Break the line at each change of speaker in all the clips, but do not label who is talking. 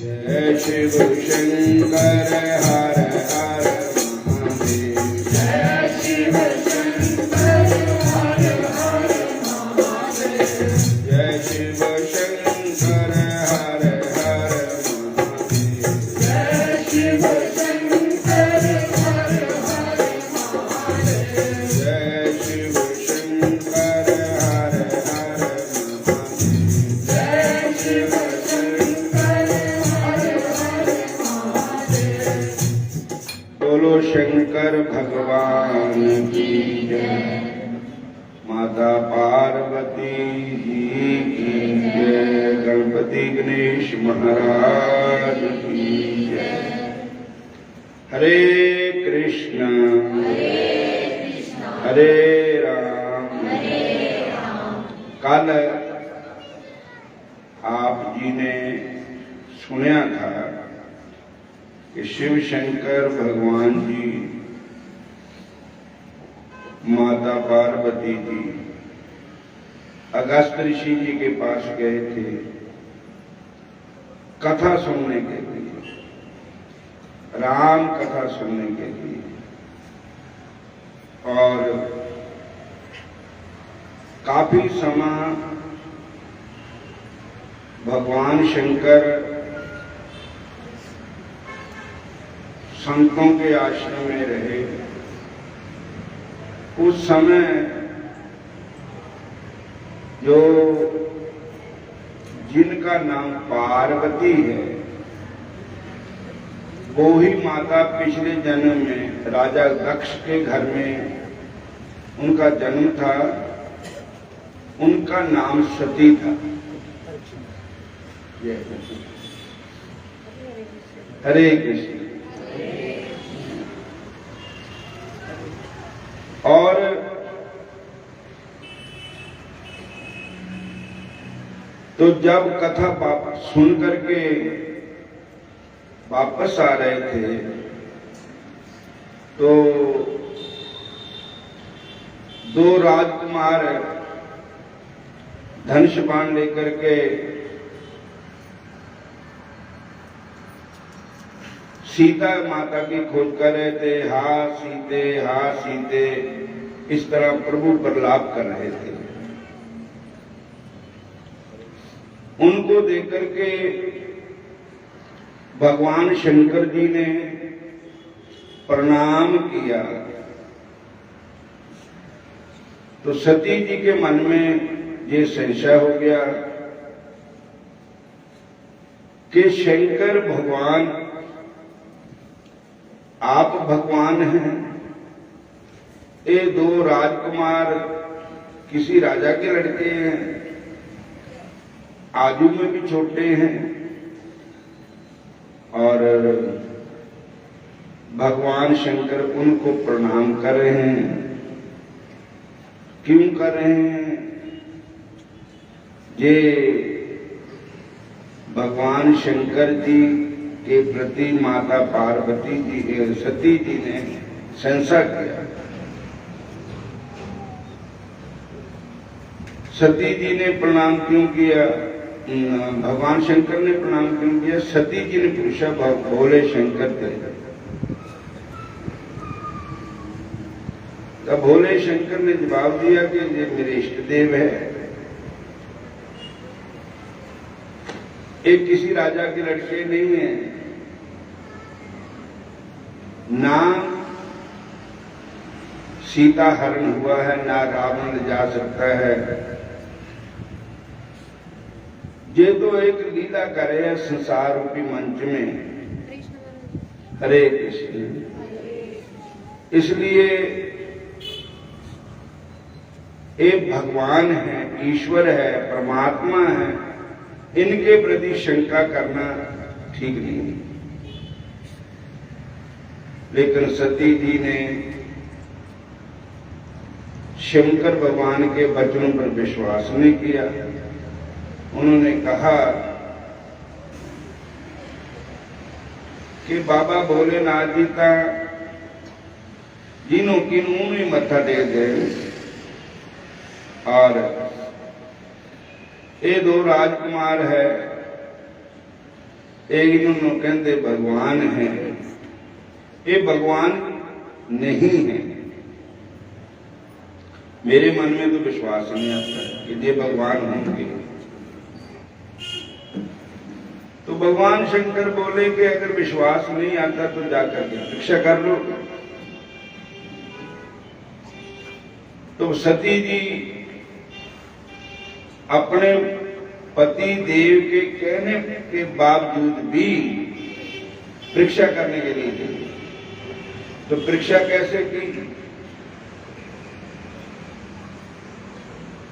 जय शिव शंकर हर हर महादेव।
जय शिव शंकर हर हर महादेव।
जय शिव शंकर हर हर महादेव।
जय शिव शंकर हर हर महादेव।
जय शिव शंकर हर हर महादेव।
जय शिव शंकर हर हर महादेव।
बोलो शंकर भगवान की जय। माता पार्वती जी की जय। गणपति गणेश महाराज की जय। हरे कृष्ण हरे राम। कल आप जी ने सुना था कि शिव शंकर भगवान जी माता पार्वती जी अगस्त ऋषि जी के पास गए थे कथा सुनने के लिए, राम कथा सुनने के लिए। और काफी समय भगवान शंकर संतों के आश्रम में रहे। उस समय जो जिनका नाम पार्वती है वो ही माता पिछले जन्म में राजा दक्ष के घर में उनका जन्म था। उनका नाम सती था। हरे कृष्ण। और तो जब कथा सुन करके वापस आ रहे थे तो दो राजकुमार धनुष बाण लेकर के सीता माता की खोज कर रहे थे। हा सीते हा सीते, इस तरह प्रभु प्रलाप कर रहे थे। उनको देखकर के भगवान शंकर जी ने प्रणाम किया तो सती जी के मन में ये संशय हो गया कि शंकर भगवान आप भगवान हैं। ये दो राजकुमार किसी राजा के लड़के हैं, आयु में भी छोटे हैं और भगवान शंकर उनको प्रणाम कर रहे हैं। क्यों कर रहे हैं? ये भगवान शंकर जी के प्रति माता पार्वती जी सती जी ने संशय किया। सती जी ने प्रणाम क्यों किया? भगवान शंकर ने प्रणाम क्यों किया? सती जी ने पूछा भोले शंकर थे। तब भोले शंकर ने जवाब दिया कि ये मेरे इष्ट देव है। एक किसी राजा के लड़के नहीं है, ना सीता हरण हुआ है, ना रावण जा सकता है। ये तो एक लीला करे है संसार रूपी मंच में। हरे कृष्ण। इसलिए एक भगवान है, ईश्वर है, परमात्मा है, इनके प्रति शंका करना ठीक नहीं। लेकिन सती जी ने शंकर भगवान के वचनों पर विश्वास नहीं किया। उन्होंने कहा कि बाबा भोलेनाथ जी का जिन्हों की उन्हें मत्था दे दे। और ये 2 राजकुमार है, एक इन्होंने कहते भगवान है, ये भगवान नहीं है। मेरे मन में तो विश्वास नहीं आता कि ये भगवान होंगे। तो भगवान शंकर बोले कि अगर विश्वास नहीं आता तो जाकर के परीक्षा कर लो। तो सती जी अपने पति देव के कहने के बावजूद भी परीक्षा करने के लिए गई। तो परीक्षा कैसे की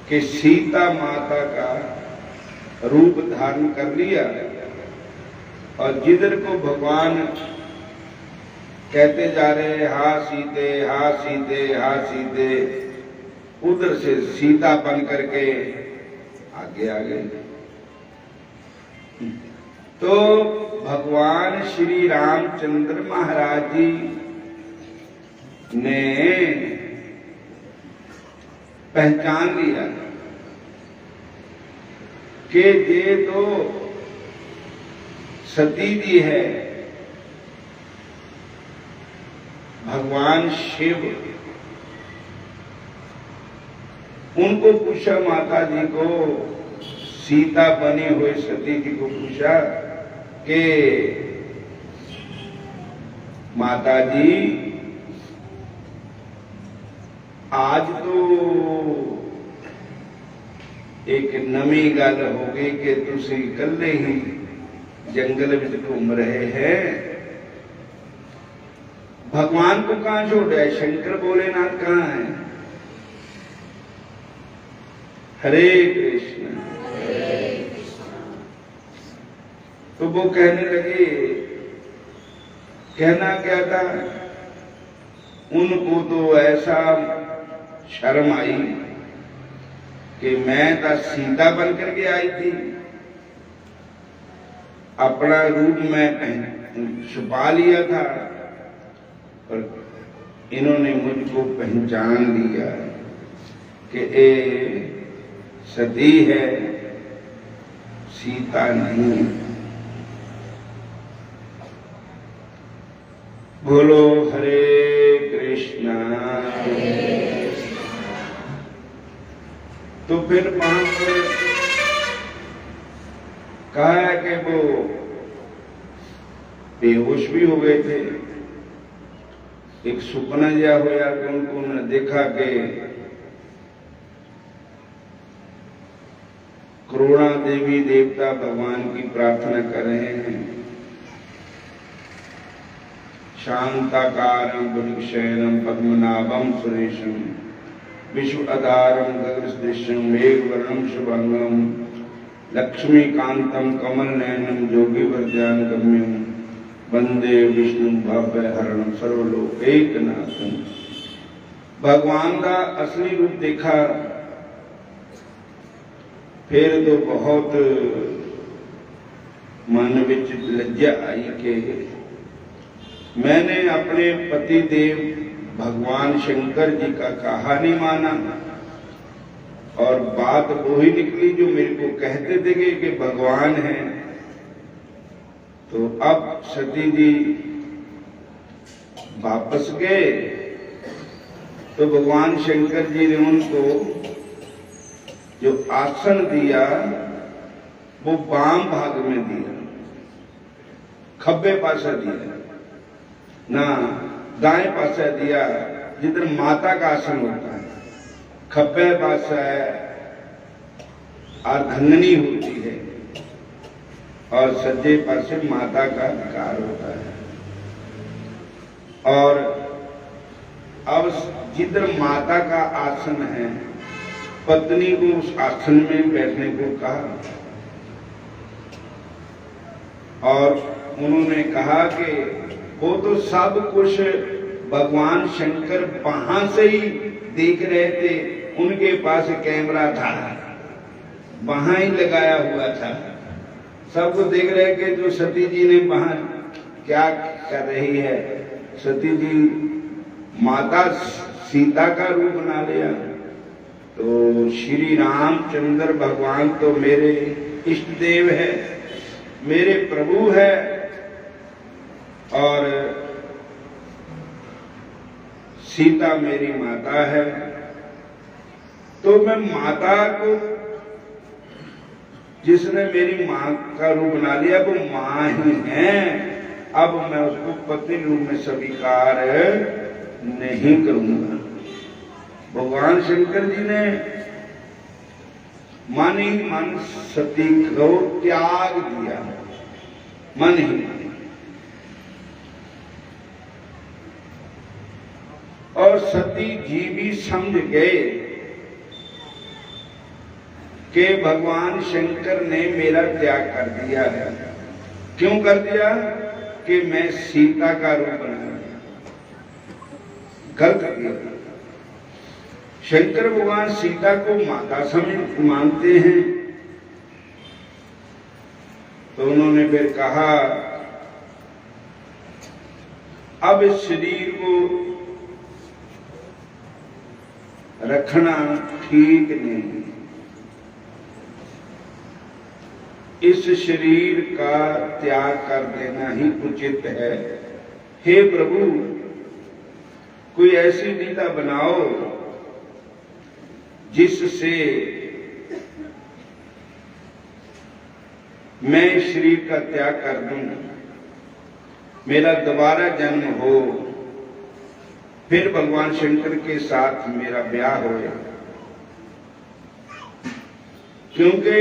कि सीता माता का रूप धारण कर लिया और जिधर को भगवान कहते जा रहे हा सीते हा सीते हा सीते, उधर से सीता बन करके आगे आ गए। तो भगवान श्री रामचंद्र महाराज जी ने पहचान लिया कि ये तो सती जी है, भगवान शिव। उनको पूछा माता जी को, सीता बनी हुई सती जी को पूछा कि माता जी आज तो एक नवी गल हो गई कि तुसी कल्ले ही जंगल में घूम रहे हैं, भगवान को कहां छोड़ा है, शंकर भोलेनाथ कहां है? हरे कृष्ण। तो वो कहने लगे, कहना क्या था, उनको तो ऐसा शर्म आई कि मैं तो सीता बन करके आई थी, अपना रूप में छुपा लिया था, पर इन्होंने मुझको पहचान लिया कि ये सती है, सीता नहीं। बोलो हरे कृष्णा। तो फिर वहां पर कहा कि वो बेहोश भी हो गए थे। एक सुपना या होया कि उनको उन्होंने देखा कि करोड़ा देवी देवता भगवान की प्रार्थना कर रहे हैं। शांताकारं भुजगशयनं पद्मनाभं सुरेशं विश्वाधारं गगनसदृशं मेघवर्णं शुभांगं लक्ष्मीकांतं कमलनयनं योगिवर्धनगम्यं वंदे विष्णु भवभयहरणं सर्वलोकैकनाथं। भगवान का असली रूप देखा, फिर तो बहुत मन विच लज्जा आई कि मैंने अपने पति देव भगवान शंकर जी का कहा नहीं माना, और बात वो ही निकली जो मेरे को कहते थे कि भगवान है। तो अब सती जी वापस गए तो भगवान शंकर जी ने उनको जो आसन दिया वो बाम भाग में दिया, खब्बे पासा दिया ना दाएं पासा दिया, जिधर माता का आसन होता है। खब्बे पासा अर्धंगनी होती है और सज्जे पासे माता का अधिकार होता है। और अब जिधर माता का आसन है, पत्नी को उस आसन में बैठने को कहा, और उन्होंने कहा कि वो तो सब कुछ भगवान शंकर वहां से ही देख रहे थे, उनके पास कैमरा था, वहां ही लगाया हुआ था, सबको देख रहे कि जो सती जी ने वहां क्या कर रही है। सती जी माता सीता का रूप बना लिया। तो श्री रामचंद्र भगवान तो मेरे इष्ट देव है, मेरे प्रभु है और सीता मेरी माता है, तो मैं माता को, जिसने मेरी मां का रूप बना लिया वो मां ही है, अब मैं उसको पत्नी रूप में स्वीकार नहीं करूंगा। भगवान शंकर जी ने मन ही मन सती को त्याग दिया, मन ही मन। और सती जी भी समझ गए कि भगवान शंकर ने मेरा त्याग कर दिया है। क्यों कर दिया? कि मैं सीता का रूप बना लिया, गलत किया। शंकर भगवान सीता को माता समझ मानते हैं, तो उन्होंने फिर कहा अब इस शरीर को रखना ठीक नहीं, इस शरीर का त्याग कर देना ही उचित है। हे प्रभु, कोई ऐसी लीला बनाओ जिससे मैं इस शरीर का त्याग कर दूं, मेरा दोबारा जन्म हो, फिर भगवान शंकर के साथ मेरा ब्याह हो। क्योंकि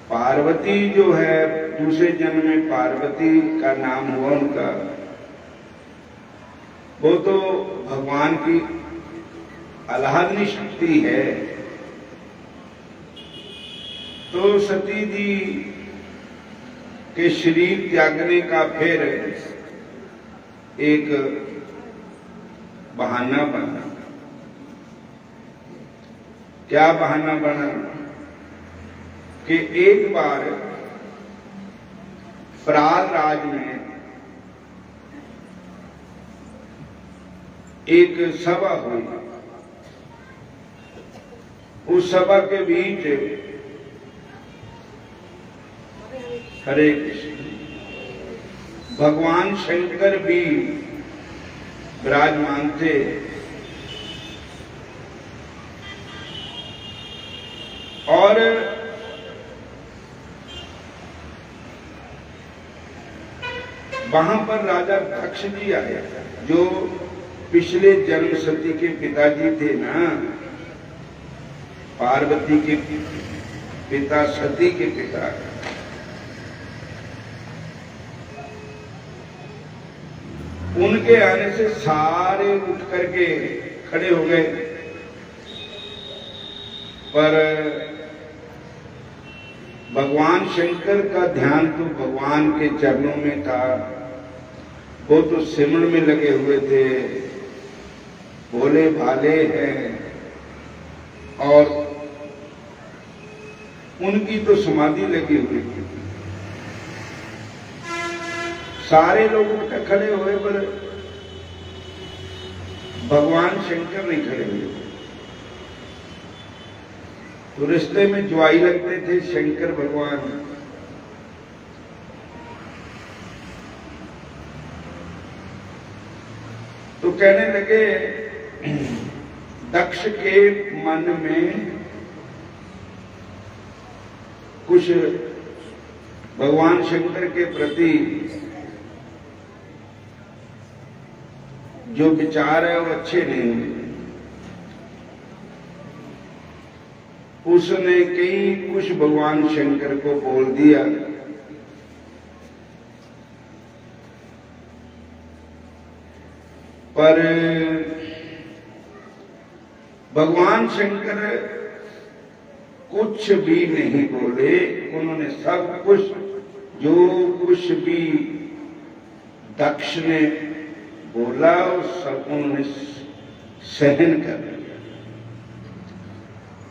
पार्वती जो है, दूसरे जन्म में पार्वती का नाम हुआ उनका, वो तो भगवान की आह्लादनी शक्ति है। तो सती जी के शरीर त्यागने का फिर एक बहाना बना। क्या बहाना बना? कि एक बार प्रयागराज में एक सभा हुई, उस सभा के बीच हरे कृष्ण भगवान शंकर भी विराजमान थे। और वहां पर राजा दक्ष जी आए, जो पिछले जन्म सती के पिताजी थे ना, पार्वती के पिता, सती के पिता। उनके आने से सारे उठ करके खड़े हो गए, पर भगवान शंकर का ध्यान तो भगवान के चरणों में था। वो तो सिमरन में लगे हुए थे, भोले भाले हैं, और उनकी तो समाधि लगी हुई थी। सारे लोग उठकर खड़े हुए, पर भगवान शंकर नहीं खड़े हुए। तो रिश्ते में ज्वाई लगते थे शंकर भगवान। तो कहने लगे, दक्ष के मन में कुछ भगवान शंकर के प्रति जो विचार है वो अच्छे नहीं हुए। उसने कई कुछ भगवान शंकर को बोल दिया। पर भगवान शंकर कुछ भी नहीं बोले। उन्होंने सब कुछ, जो कुछ भी दक्ष ने बोला, सब उन्होंने सहन कर लिया।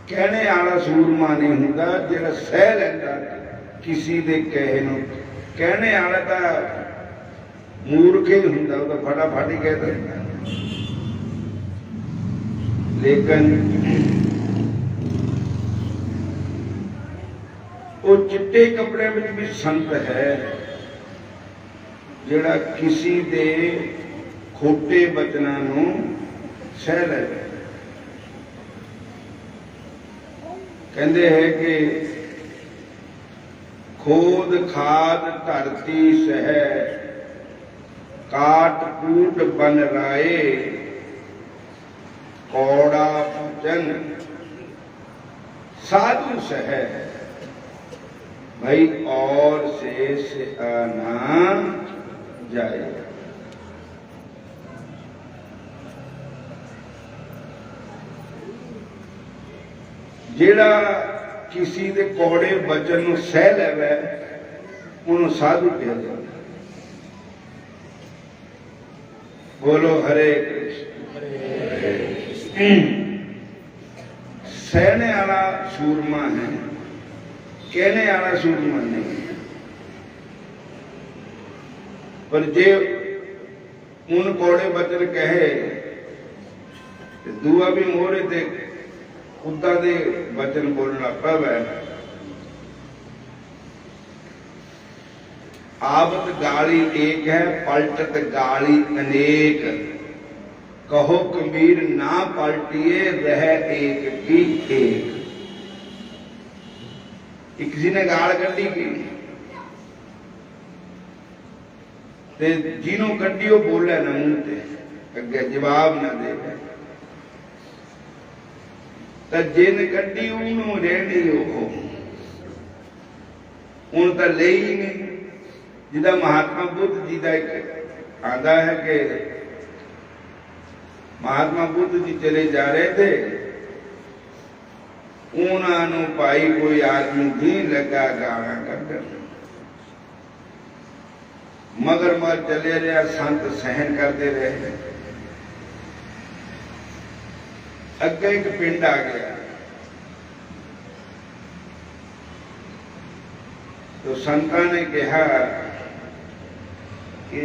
कहने आला सूरमा नहीं हुंदा जेड़ा सह लैंदा किसी दे कहे नूं। कहने आला तां मूर्ख ही हुंदा, वो तो फटाफट ही कह दिंदा। लेकिन वो चिट्टे कपड़े में भी संत है जिहड़ा किसी दे खोटे बचनां नूं सह लै। कहते हैं कि खोद खाद धरती सह काट कूट बन राए कौड़ा पूजन साधु सह भाई और से आना जाए। जेड़ा किसी दे कौड़े बचन नूं सह लैवे उन्होंने साधु कहा जाता। बोलो हरे कृष्ण। सहने वाला सूरमा है, कहने वाला सूरमा नहीं। पर जे उन कौड़े बचन कहे दुआ भी मोहरे ते उदा दे वचन बोलना पवे। आवत गाली एक है, पलटत गाली अनेक। कहो कबीर ना पलटिए रह एक की एक। किसी ने गाल कड्डी की ते जिन्हों कड्डी वो बोले ना मुंह ते अगे जवाब ना दे। जिन कड्डी उन्होंने रहनी हूं तो ले ही नहीं। जिदा महात्मा बुद्ध जी का एक आदा है कि महात्मा बुद्ध जी चले जा रहे थे, उन्होंने भाई कोई आदमी भी लगा गाना कर मगर चले रहा। संत सहन करते रहे। अगे एक पिंड आ गया तो संतां ने कहा कि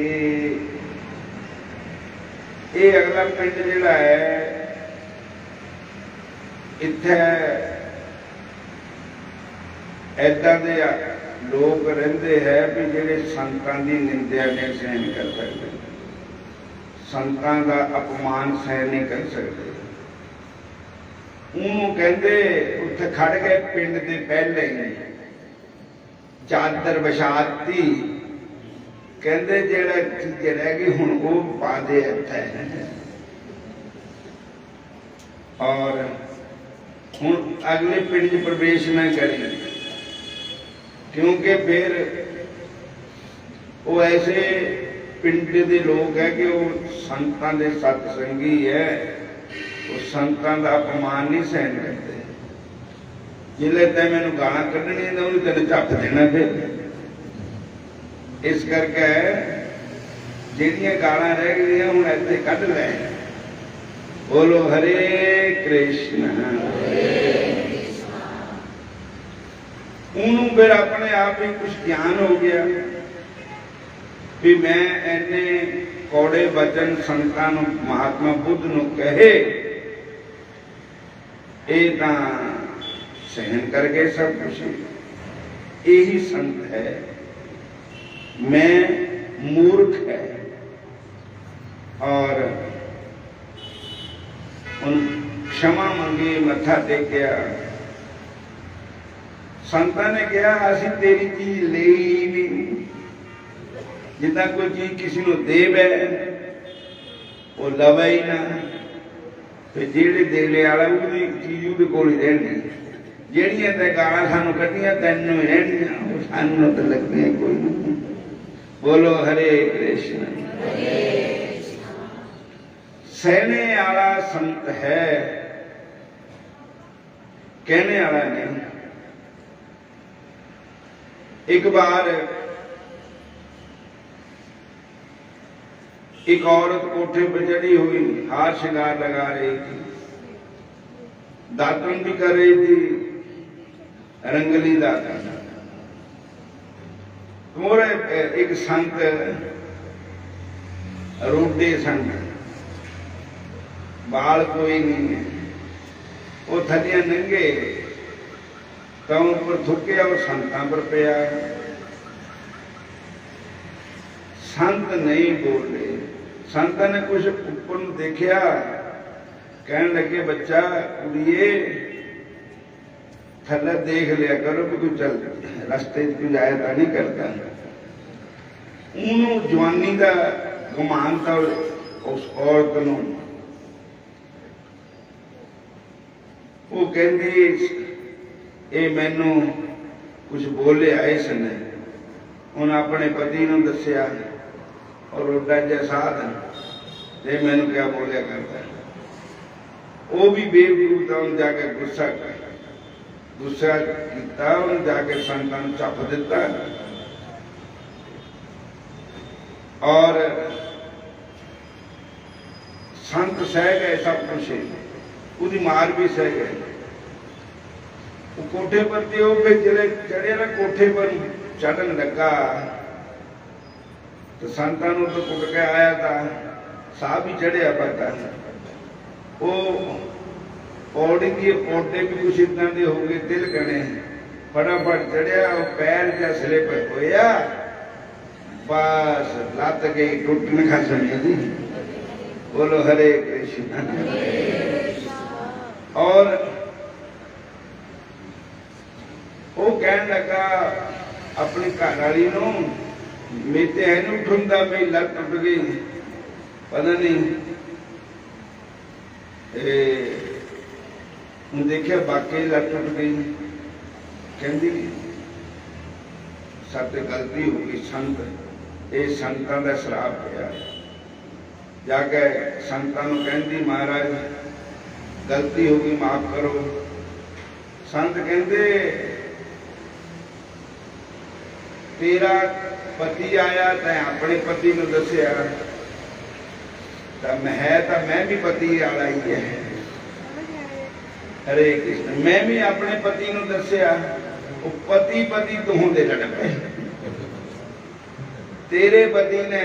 ये अगला पिंड जिहड़ा है इत्थे ऐदां दे लोग रहिंदे है भी जिहड़े संतां दी निंदा नहीं सहन कर सकते, संतां दा अपमान सहन नहीं कर सकते। उन्होंने कहते उत्थे खड़ गए पिंड के पहले ही चादर विछाती। कहते जेड़ा चीज रह गई हुण वो पा दे इत्थे और हुण अगले पिंड च प्रवेश न करें, क्योंकि फिर वो ऐसे पिंड के लोग है कि वो संतां दे सत्संगी है, वो संतां दा अपमान नहीं सहन करते। जिले तैं मैनूं गालां कढणियां तो उन्हें तेन झप देना। फिर इस करके जिहड़ियां गालां रह गईयां हुण इत्थे कढ लै। बोलो हरे कृष्ण। उन्होंने फिर अपने आप ही कुछ ज्ञान हो गया भी मैं इन्ने कौड़े वचन संतां नूं महात्मा बुद्ध नूं कहे ये सहन कर गए सब कुछ। यही संत है। मैं मूर्ख है और उन क्षमा मंगी मत्था टेकिया। संतां ने कहा असीं तेरी चीज ले ही नहीं। जिदा कोई चीज किसी को देवे वो लवे ही ना, फिर जेड़े देने वाला उसकी चीज उसदे कोल ही रहनी। जेड़ियां ते गालां सानू कड्डियां तैनूं ही रहनियां, सानू तो लगदियां कोई नहीं। बोलो हरे कृष्ण। सहने वाला संत है, कहने वाला नहीं। एक बार एक औरत कोठे पर चढ़ी हुई हार श्रृंगार लगा रही थी, दातन भी कर रही थी, रंगली दातन। मोरे एक संत रोडे संत, बाल कोई नहीं है, वो थलियां नंगे ਤਾਂ ਉੱਪਰ ਥੁੱਕਿਆ ਉਹ ਸੰਤਾਂ ਪਰ ਪਿਆ। ਸੰਤ ਨਹੀਂ ਬੋਲੇ। ਸੰਤਾਂ ਨੇ ਕੁਛ ਉੱਪਰ ਨੂੰ ਦੇਖਿਆ, ਕਹਿਣ ਲੱਗੇ ਬੱਚਾ ਕੁੜੀਏ ਥੱਲੇ ਦੇਖ ਲਿਆ ਕਰੋ ਵੀ ਕੋਈ ਚੱਲ ਰਸਤੇ 'ਚ ਕੋਈ ਆਇਆ ਤਾਂ ਨਹੀਂ ਕਰਦਾ। ਉਹਨੂੰ ਜਵਾਨੀ ਦਾ ਗੁਮਾਨ ਤਾਂ ਉਸ ਔਰਤ ਨੂੰ। ਉਹ ਕਹਿੰਦੀ ਇਹ ਮੈਨੂੰ ਕੁਝ ਬੋਲਿਆ ਇਸ ਨੇ। ਉਹਨੇ ਆਪਣੇ ਪਤੀ ਨੂੰ ਦੱਸਿਆ ਔਰ ਉੱਡਾ ਜਿਹਾ ਸਾਧ ਤੇ ਮੈਨੂੰ ਕਿਆ ਬੋਲਿਆ ਕਰਦਾ। ਉਹ ਵੀ ਬੇਵਕੂਫ ਤਾਂ ਉਹਨੇ ਜਾ ਕੇ ਗੁੱਸਾ ਕੀਤਾ। ਉਹਨੇ ਜਾ ਕੇ ਸੰਤਾਂ ਨੂੰ ਚੱਪ ਦਿੱਤਾ ਔਰ ਸੰਤ ਸਹਿ ਗਏ ਸਭ ਕੁਛ। ਉਹਦੀ ਮਾਰ ਵੀ ਸਹਿ ਗਏ। ਉਹ ਕੋਠੇ ਪਰ ਤੇ ਉਹ ਜਿਹੜੇ ਚੜਿਆ ਨਾ ਕੋਠੇ ਪਰ ਚੜਨ ਲੱਗਾ ਤੇ ਸੰਤਾਂ ਨੂੰ ਤਾਂ ਕੁੱਟ ਕੇ ਆਇਆ ਤਾਂ ਸਾਹ ਵੀ ਚੜਿਆ ਪਤਾ। ਉਹ ਪੌੜੀ ਦੀ ਪੌਡੇ ਵੀ ਕੁਛ ਇਦਾਂ ਦੇ ਹੋ ਗਏ ਦਿਲ ਗਣੇ। ਫਟਾਫਟ ਚੜਿਆ। ਉਹ ਪੈਰ ਜਿਹਾ ਸਲਿਪ ਹੋਇਆ, ਬਸ ਲੱਤ ਗਈ ਟੁੱਟਣ ਖਸਮ ਦੀ। बोलो हरे कृष्ण। और वो कहने लगा अपनी घर वाली नूं मेरे है नहीं उठूंगा, मेरी लत टुट गई, पता नहीं देखिया बाकी लत टुट गई। कहती साथे गलती हो गई, संत ये संतां दा श्राप पिया। जाके संतां नूं कहंदी महाराज गलती हो गई माफ करो। संत कहंदे तेरा पति आया तैं अपने पति नूं दस्सिया तां मैं भी पति वाला ही है। हरे कृष्ण। मैं भी अपने पति नूं दस्सिया, वो पति पति दोहों दे लड़ पए। तेरे पति ने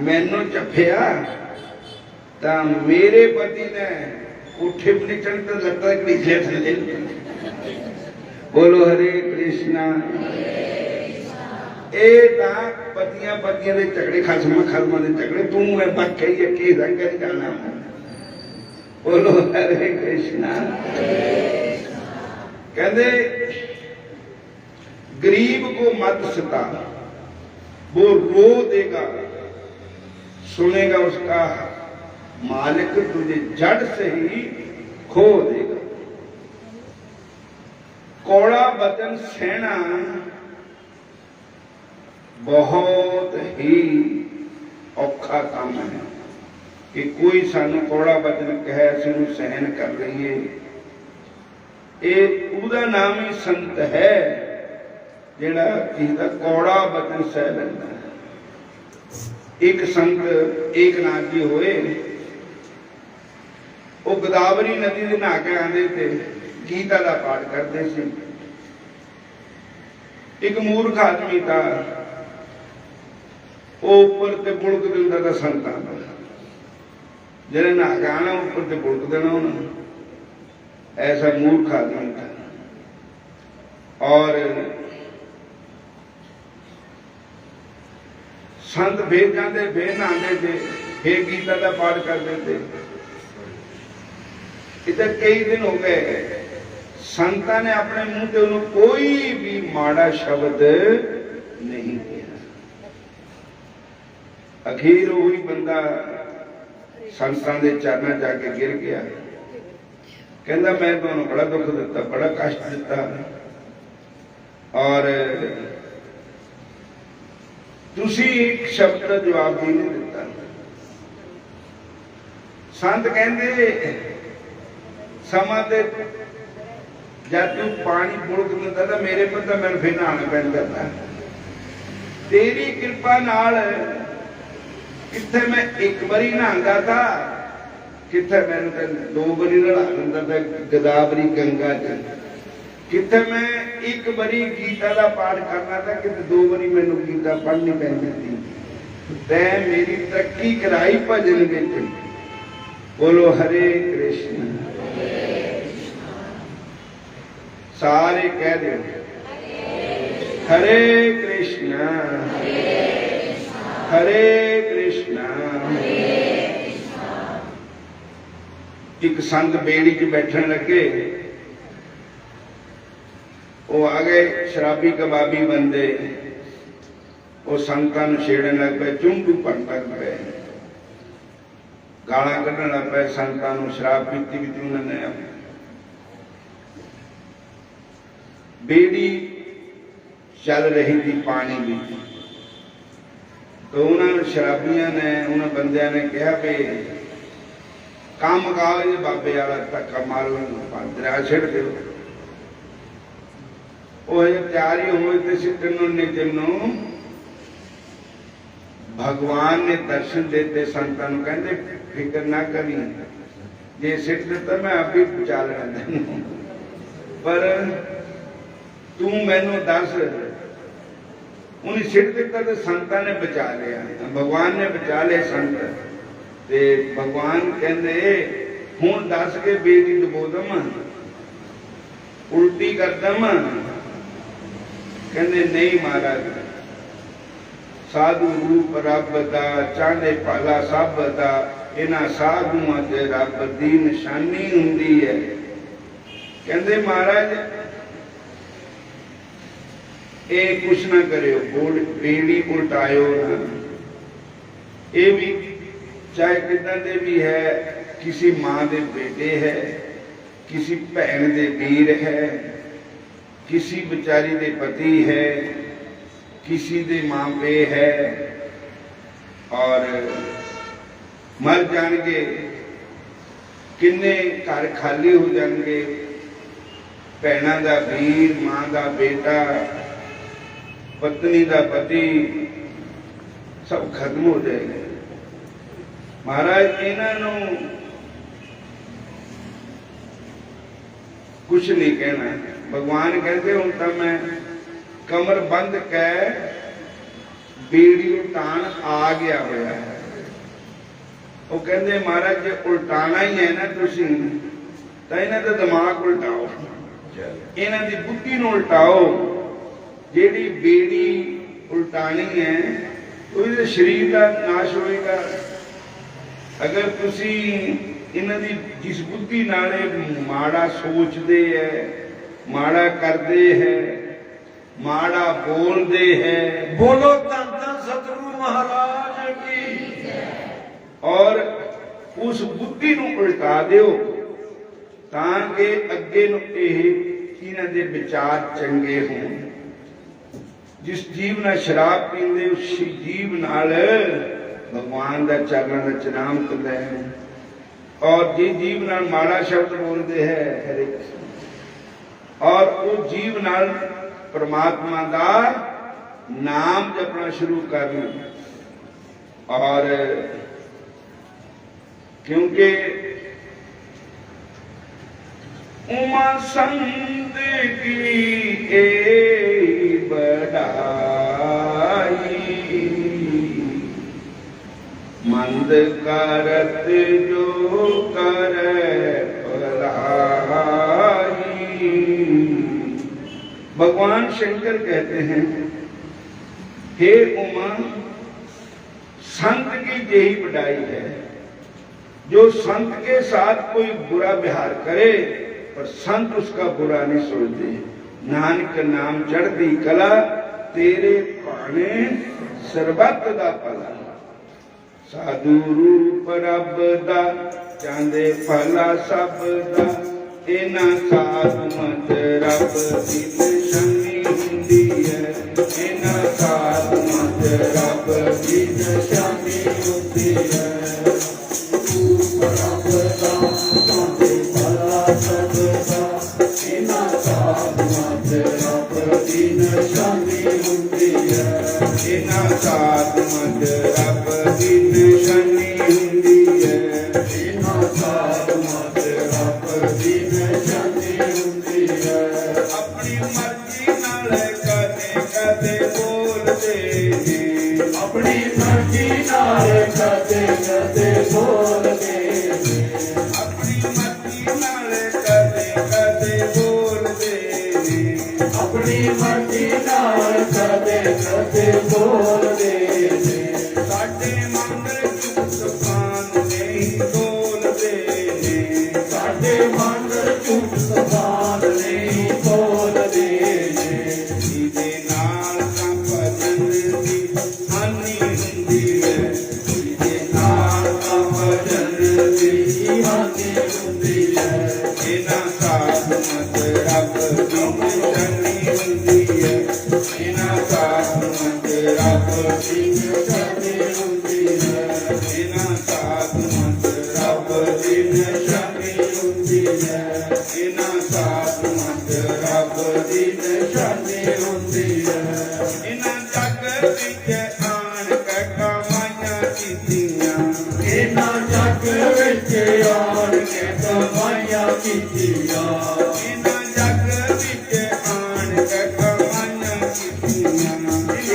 मैनू जफिया तां मेरे पति ने उठे पलिचण तो लत्तां घड़ीसे थल्ले। बोलो हरे कृष्णा। ये तां पतियां पतियां दे झगड़े, खसमां खसमां दे झगड़े। तू मैं पक्के ही की रंग जाना। बोलो हरे कृष्णा। कहते गरीब को मत सता, वो रो देगा, सुनेगा उसका मालिक तुझे जड़ से ही खो देगा। कौड़ा वचन सहना बहुत ही औखा काम है कि कोई सानू कौड़ा वचन कहे असीं सहन कर लईए। ये उसदा नाम ही संत है जिहड़ा किसी दा कौड़ा वचन सह लैंदा है। एक संत एक नाथ जी होए, वो गोदावरी नदी दे नहा के आंदे थे, गीता का पाठ करते थे। एक मूर्ख आदमी था, वो ऊपर ते बुड़क दिंदा था संतां दा। जिहने नहा के आना ऊपर ते बुड़क देना उन्हें। ऐसा मूर्ख आदमी था। और संत फिर जाते, फिर नहाते थे, फिर गीता का पाठ करते थे। इधर कई दिन हो गए, संतां ने अपने मुंह से उन्होंने कोई भी माड़ा शब्द नहीं किया। अखीर वही बंदा संतां दे चरणों जाके गिर गया। कहता मैं तुहानूं बड़ा दुख दिता, बड़ा कष्ट दिता और तुसी एक शब्द का जवाब भी नहीं दिता। संत कहते समा ते जब तू पानी बुड़क दिंदा तां मेरे पर तां मैनूं फिर नहाना पैंदा था। तेरी कृपा नाल किथे मैं एक बारी नहांदा था, किथे मैनूं तां 2 बारी नहा दिंदा था गोदावरी गंगा च। किथे मैं एक बारी गीता का पाठ करना था, किते 2 बारी मैनूं गीता पढ़नी पैंदी थी। तैं मेरी तरक्की कराई भजन विच। बोलो हरे कृष्ण। सारे कह दो हरे कृष्णा हरे कृष्णा। एक संत बेड़ी च बैठन लगे, वो आ गए शराबी कबाबी बंदे, वो संतां नूं छेड़न लग पे, चुंडू भरन लग पे, गालां कढण लग पे संतां नूं। शराब पीती भी उन्होंने बेड़ी चल रही थी पानी भी, तो उन्होंने शराबियां ने उन्होंने बंदियां ने कहा भी काम गाओ ये बाबे वाला धक्का मारो, दरिया छिड़ दो। वो तैयारी हो तेनों भगवान ने दर्शन देते संतां नूं कहंदे फिक्र ना करी, जे सिट दिता मैं आप ही बचा लेना तेनों, पर तू मैनू दस। उन्हें सिट दिता तो संतां ने बचा लिया, भगवान ने बचा लिया संत। ते भगवान कहंदे हुण दस के बेड़ी डुबो दम, उल्टी कर दम। कहंदे नहीं महाराज, साधु रूप रब दा, चांदे पाला सब दा, इन्हां साधुआं ते रब दी निशानी हुंदी है। कहंदे महाराज ये कुछ ना करियो, बेड़ी उल्टायो ना। ये भी चाहे कितना दे भी है, किसी मां दे बेटे है, किसी भैन दे वीर है, किसी बेचारी दे पति है, किसी दे मां पे है, और मर जाएंगे, किन्ने घर खाली हो जाएंगे, भैणा दा वीर, मां दा बेटा, पत्नी दा पति, सब खत्म हो जाएगा। महाराज इन्हों कुछ नहीं कहना। भगवान कहते हूं तो मैं कमर बंद कै बेड़ी उल्टान आ गया होया है। वो कहते महाराज जे उल्टाना ही है ना तुसी, तो इन्हां दा दिमाग उल्टाओ, इन्हां दी बुद्धि नूं उल्टाओ। जेड़ी बेड़ी उल्टानी है तो इहदे शरीर का नाश होएगा। अगर तुसी इन्हां दी जिस बुद्धि नाल माड़ा सोचते है, माड़ा करते है, माड़ा बोलते है,
बोलो धन धन सतगुरु महाराज की,
और उस बुद्धि नूं उल्टा दिओ ताकि अगे नूं इन्हां दे विचार चंगे होण। जिस जीव नाल शराब पींदे उस जीव नाल भगवान दा चरणों में चनाम करते हैं, और जिस जीव नाल माड़ा शब्द बोलते हैं हरे कृष्ण, और उस जीव नाल परमात्मा दा नाम जपना शुरू करना। और क्योंकि उमा संत की ए बड़ाई, मंद करत जो करे भलाई। भगवान शंकर कहते हैं हे उमा, संत की यही बढ़ाई है, जो संत के साथ कोई बुरा व्यवहार करे पर संत उसका बुरा नहीं सोचते। नानक नाम चढ़ती कला, तेरे पाने सरबत दा भला। साधु रूप रब दा, चांदे भला सब दा, इन्हां साधु मत रब दी निशानी हुंदी है। इन्हां साधु मत रब दी निशानी हुंदी है। रूप रब दा, चांदे भला सब दा, इन्हां साधु मत रब दी निशानी हुंदी है। इन्हां साधु मत रब दी निशानी हुंदी है। इन्हां साधु मत रब दी निशानी हुंदी है। अपनी मर्जी नाल कदे कदे बोलदे ने, अपनी मर्जी नाल कदे कदे बोलदे ने, अपनी मर्जी नाल कदे कदे बोलदे ने
अपनी मर्जी नाल कदे कदे बोलदे ने
साडे मंगल झूठ सफान नहीं बोलदे ने
साडे मंगल झूठ सफान नहीं बोलदे ने
ਜਿਹਦੇ ਨਾਲ ਤਾਂ ਭਜਨ ਦੀ ਹਾਨੀ ਹੁੰਦੀ ਹੈ ਜਿਹਦੇ ਨਾਲ ਤਾਂ ਭਜਨ ਦੀ
हानि हुंदी है
ਇਹਨਾਂ ਸਾਧ ਮਤ ਰੱਬ ਦੀ ਨਿਸ਼ਾਨੀ ਹੁੰਦੀ ਹੈ ਇਹਨਾਂ ਸਾਧ ਮਤ ਰੱਬ ਦੀ
निशानी हुंदी है
ਇਹਨਾਂ ਸਾਧ ਮਤ ਰੱਬ ਦੀ ਨਿਸ਼ਾਨੀ ਹੁੰਦੀ ਹੈ ਇਹਨਾਂ ਸਾਧ ਮਤ ਰੱਬ ਦੀ ਨਿਸ਼ਾਨੀ
हुंदी है
ਇਹਨਾਂ ਜਗ ਵਿੱਚ ਆਣ ਕੇ ਕਮਾਈਆਂ ਕੀਤੀਆਂ
इन्हां जग विच आण के कमाईयां कीतियां
ਇਹਨਾਂ ਜਗ ਵਿੱਚ ਆਣ ਕੇ ਕਮਾਈਆਂ ਕੀਤੀਆਂ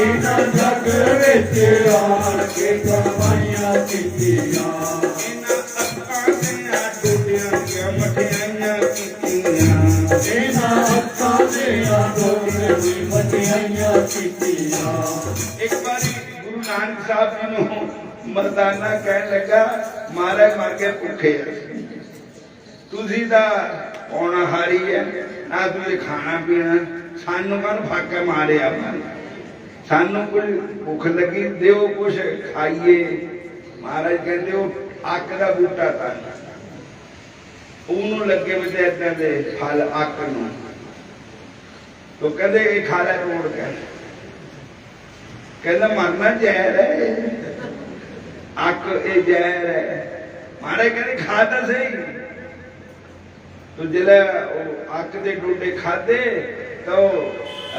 इन्हां जग विच आण के कमाईयां कीतियां
ਇਹਨਾਂ ਅੱਖਾਂ ਦੀਆਂ ਟੁੱਟੀਆਂ ਦੀਆਂ ਮਠਿਆਈਆਂ ਕੀਤੀਆਂ
इन्हां अक्खां दियां डोले दी मठियाईयां कीतियां
ਇੱਕ ਵਾਰੀ ਗੁਰੂ ਨਾਨਕ ਸਾਹਿਬ ਜੀ ਨੂੰ ਮਰਦਾਨਾ ਕਹਿਣ ਲੱਗਾ ਮਾਰੇ ਮਰ ਕੇ ਭੁੱਖੇ ਆ ਤੁਸੀਂ ਤਾਂ ਪੌਣਾ ਹਾਰੀ ਹੈ ਨਾ ਤੁਸੀਂ ਖਾਣਾ ਪੀਣਾ ਸਾਨੂੰ ਕਾਹਨੂੰ ਫਾਕੇ ਮਾਰਿਆ ਸਾਨੂੰ ਕੋਈ ਭੁੱਖ ਲੱਗੀ ਦਿਓ ਕੁਛ ਖਾਈਏ ਮਹਾਰਾਜ ਕਹਿੰਦੇ ਉਹ ਅੱਕ ਦਾ ਬੂਟਾ ਤਾਂ ਉਹਨੂੰ ਲੱਗੇ ਵੀ ਤੇ ਏਦਾਂ ਦੇ ਫਲ ਅੱਕ ਨੂੰ ਤੋ ਕਹਿੰਦੇ ਇਹ ਖਾ ਲੈ ਤੋੜ ਕੇ ਕਹਿੰਦਾ ਮਰਨਾ ਜ਼ਹਿਰ ਹੈ ਅੱਕ ਇਹ ਜ਼ਹਿਰ ਹੈ ਮਾਰੇ ਕਹਿੰਦੇ ਖਾ ਤਾਂ ਸਹੀ ਤੋ ਜਿਹੜਾ ਉਹ ਅੱਕ ਦੇ ਡੋਡੇ ਖਾਦੇ ਤਾਂ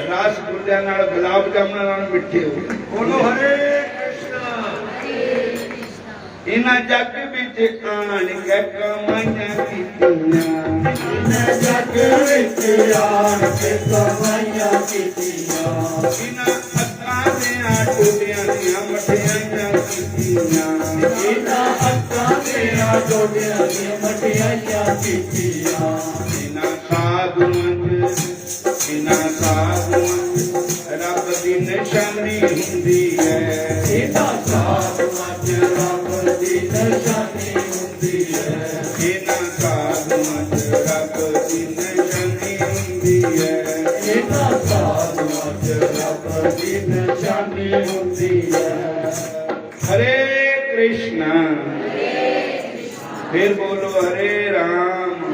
ਰਸ ਗੁੱਲਿਆਂ ਨਾਲ ਗੁਲਾਬ ਜਾਮਨਾਂ ਨਾਲ ਮਿੱਠੇ ਹੋ ਗਏ
बोलो हरे कृष्णा
ਇਹਨਾਂ ਜੱਗ ਵਿੱਚ ਆਣ ਕੇ ਕਮਾਈਆਂ ਕੀਤੀਆਂ
इन्हां जग विच आण के कमाईयां कीतियां
ਇਹਨਾਂ ਅੱਖਾਂ ਦੀਆਂ ਟੁੱਟੀਆਂ ਦੀਆਂ ਮਠਿਆਈਆਂ ਕੀਤੀਆਂ
इन्हां अक्खां दियां डोलियां दी मठियाईयां कीतियां
ਇਹਨਾਂ ਸਾਧੂਆਂ ਰੱਬ ਦੀ ਨਿਸ਼ਾਨੀ ਹੁੰਦੀ ਹੈ
इन्हां साधुआं च रब दी निशानी हुंदी है
ਇਹਨਾਂ ਸਾਧੂਆਂ ਚ ਰੱਬ ਦੀ ਨਿਸ਼ਾਨੀ ਹੁੰਦੀ ਹੈ
इन्हां साधुआं च रब दी निशानी हुंदी है
हरे कृष्णा फिर बोलो हरे राम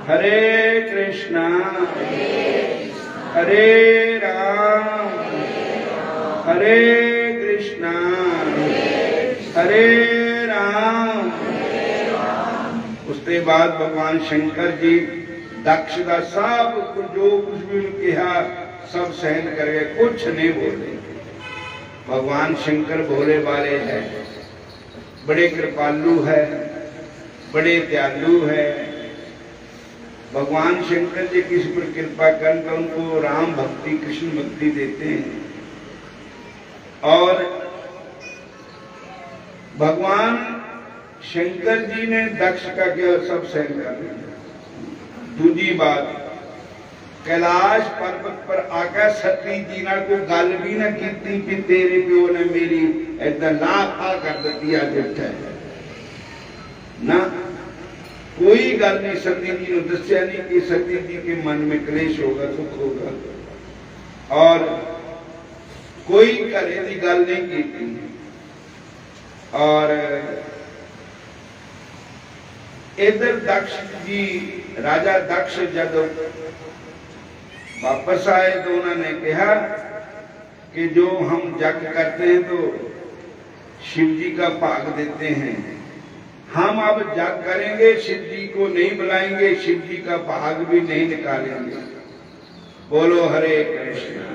हरे कृष्णा हरे राम हरे कृष्णा हरे राम उसके बाद भगवान शंकर जी दक्ष का सब कुछ जो कुछ भी उन्होंने कहा सब सहन कर गए कुछ नहीं बोले भगवान शंकर भोले वाले हैं बड़े कृपालु है बड़े दयालु है भगवान शंकर जी किसी पर कृपा कर तो उनको राम भक्ति कृष्ण भक्ति देते हैं और भगवान शंकर जी ने दक्ष का क्या सब सहन कर लिया दूसरी बात कैलाश पर्वत पर आकर सती जी ने कोई गल भी ना की कि तेरे प्यो ने मेरी ऐसा लाभ आ कर दी है ना कोई गल नहीं सती जी ने दसिया नहीं कि सती जी के मन में क्लेश होगा सुख होगा और कोई घरे की गल नहीं की और इधर दक्ष जी राजा दक्ष जब वापस आए तो उन्होंने कहा कि जो हम जग करते हैं तो शिव जी का भाग देते हैं हम अब जग करेंगे शिव जी को नहीं बुलाएंगे शिव जी का भाग भी नहीं निकालेंगे बोलो हरे कृष्ण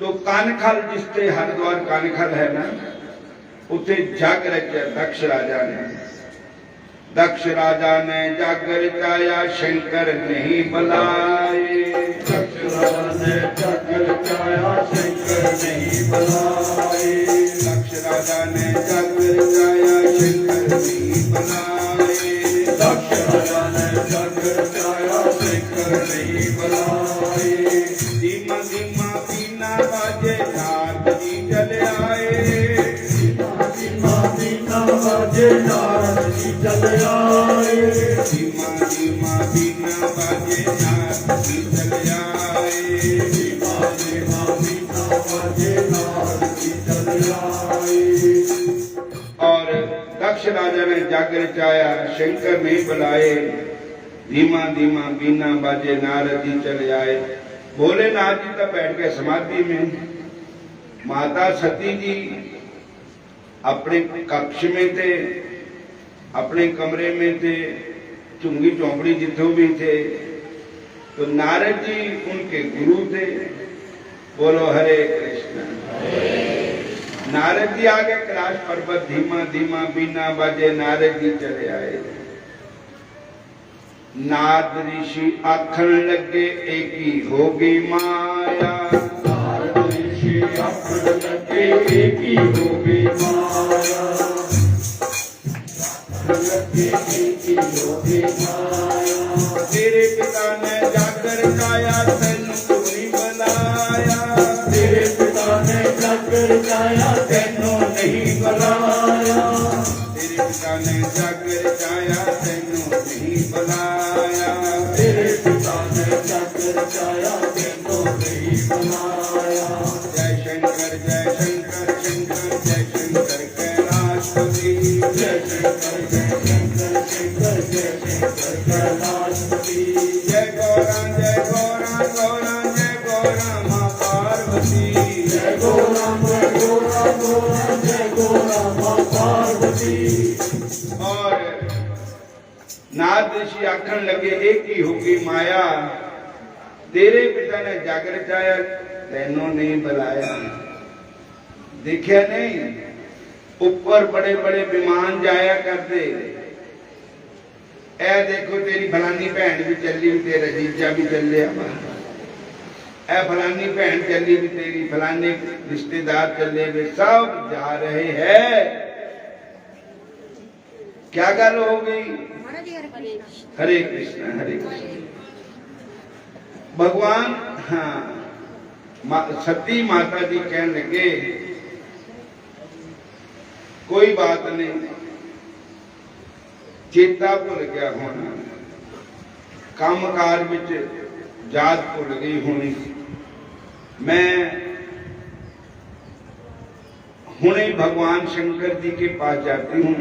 तो कानखल जिससे हरिद्वार कानखल है ना उसे जग रचा दक्ष राजा ने जग रचाया शंकर नहीं बुलाए
दक्ष राजा ने जग रचाया शंकर नहीं बुलाए
दक्ष राजा ने जग रचाया शंकर नहीं बुलाए
दक्ष राजा ने जग रचाया शंकर नहीं बुलाए।
धीमा धीमा बीना बाजे नारद जी चले आए।
धीमा बीना बाजे नारद जी चले आए।
धीमा धीमा बीना बाजे नारद जी चले आए।
धीमा धीमा बीना बाजे नारद जी चले आए।
और दक्ष राजा ने जाकर रचाया, शंकर नहीं बुलाए। धीमा धीमा बीना बाजे नारद जी चले आए। भोलेनाथ जी तो बैठ के समाधि में, माता सती जी अपने कक्ष में थे, अपने कमरे में थे, चुंगी चौपड़ी जितों भी थे। तो नारद जी उनके गुरु थे। बोलो हरे कृष्ण। नारद जी आगे कैलाश पर्वत, धीमा धीमा बीना बाजे नारद जी चले आए। नारद ऋषि आखन लगे एक ही होगी माया।
नारद ऋषि आखन लगे एक ही होगी माया। लगे एक ही होगी माया।
तेरे पिता ने जाकर गाया, तैनू नहीं बुलाया।
तेरे पिता ने जाकर गाया, तैनू नहीं बुलाया।
तेरे पिता ने जाकर गाया, तैनू नहीं बुलाया।
तेरे पिता ने जाकर गाया, तैनू नहीं बुलाया।
जय शंकर शंकर, जय शंकर कैलाशपति।
जय शंकर शंकर, जय शंकर कैलाशपति।
जय गौरा जय गौरा गौरा, जय गौरा माँ पार्वती।
जय गौरा जय गौरा गौरा, जय गौरा माँ पार्वती।
और नारद ऋषि आखन लगे एक ही होगी माया। तेरे पिता ने जागर चाया, तैनों नहीं बुलाया। देखा नहीं, ऊपर बड़े बड़े विमान जाया करते। ए देखो तेरी फलानी भैन भी चली, तेरा जीजा भी चले। ए फलानी भैन चली भी, तेरी फलाने रिश्तेदार चले, वे सब जा रहे हैं। क्या गल हो गई? हरे कृष्ण हरे कृष्ण। भगवान हाँ सती माता जी कहने लगे, कोई बात नहीं, चेता भुल गया होना, कामकार विच जात भुल गई होनी। मैं हुणे भगवान शंकर जी के पास जाती हूँ,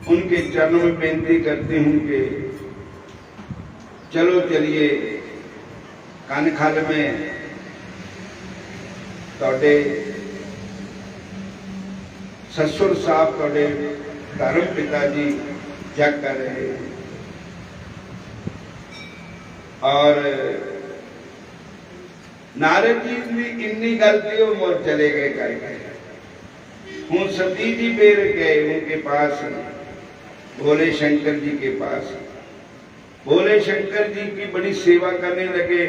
उनके चरणों में बेनती करती हूँ कि चलो चलिए कानखाल में तोड़े ससुर साहब तोड़े धर्म पिताजी जग कर रहे हैं। और नारद जी ने इन्नी गलती मोर चले गए करके। हूँ सती जी बेर गए उनके पास, भोले शंकर जी के पास। भोले शंकर जी की बड़ी सेवा करने लगे।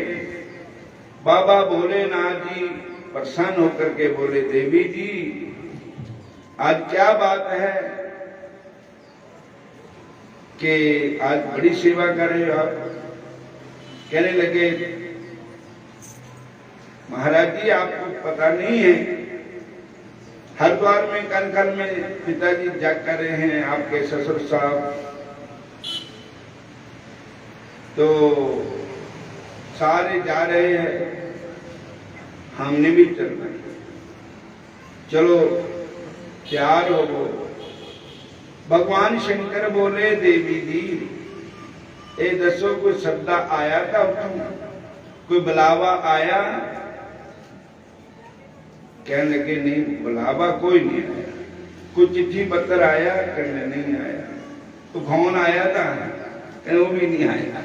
बाबा भोलेनाथ जी प्रसन्न होकर के बोले, देवी जी आज क्या बात है कि आज बड़ी सेवा कर रहे हो आप? कहने लगे, महाराज जी आपको पता नहीं है, हरिद्वार में कनखल में पिताजी जग कर रहे हैं, आपके ससुर साहब। तो सारे जा रहे हैं, हमने भी चलना है, चलो तैयार हो। भगवान शंकर बोले, देवी जी ये दसो कोई शब्द आया था उठूं, कोई बुलावा आया? कहने लगे नहीं, बुलावा कोई नहीं आया। कोई चिट्ठी पत्र आया? कहने नहीं आया। तो कौन आया था? कहने वो भी नहीं आया।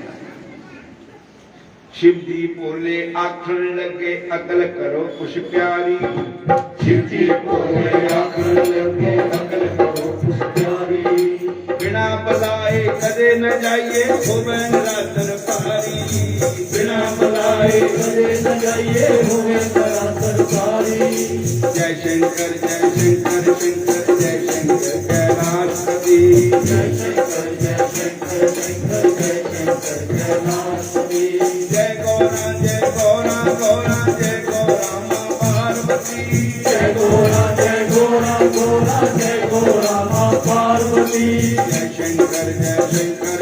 शिव जी बोले, आखन लगे अकल करो कुछ प्यारी।
शिव जी बोले, आखन लगे अकल करो कुछ प्यारी।
बिना बुलाए कदे न जाइए होवे नरातर पारी।
बिना बुलाए कदे न जाइए होवे नरातर पारी।
जय शंकर शंकर, जय शंकर कैलाशपति।
जय शंकर शंकर शंकर जय शंकर कैलाशपति
जय गौरा गौरा जय गौरा माँ पार्वती
जय गौरा गौरा जय गौरा माँ पार्वती
जय शंकर शंकर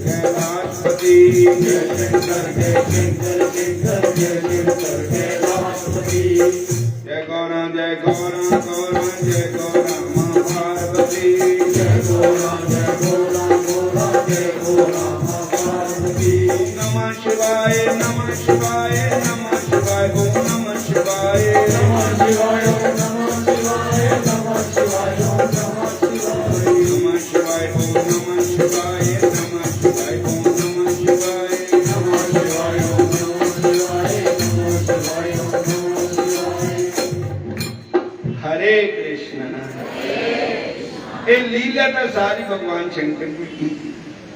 कैलाशपति
जय शंकर शंकर जय शंकर कैलाशपति
जय गौरा जय गौरा जय गौरा माँ पार्वती
जय गौरा गौरा जय गौरा माँ पार्वती
नमः शिवाय नमः शिवाय नमः शिवाय ओम नमः शिवाय
नमः शिवाय नमः शिवाय नमः शिवाय नमः शिवाय
नमः शिवाय ओम नमः शिवाय नमः शिवाय ओम नमः शिवाय
नमः शिवाय नमः शिवाय नमः शिवाय नमः शिवाय
हरे कृष्ण ये लीला था सारी भगवान शंकर की थी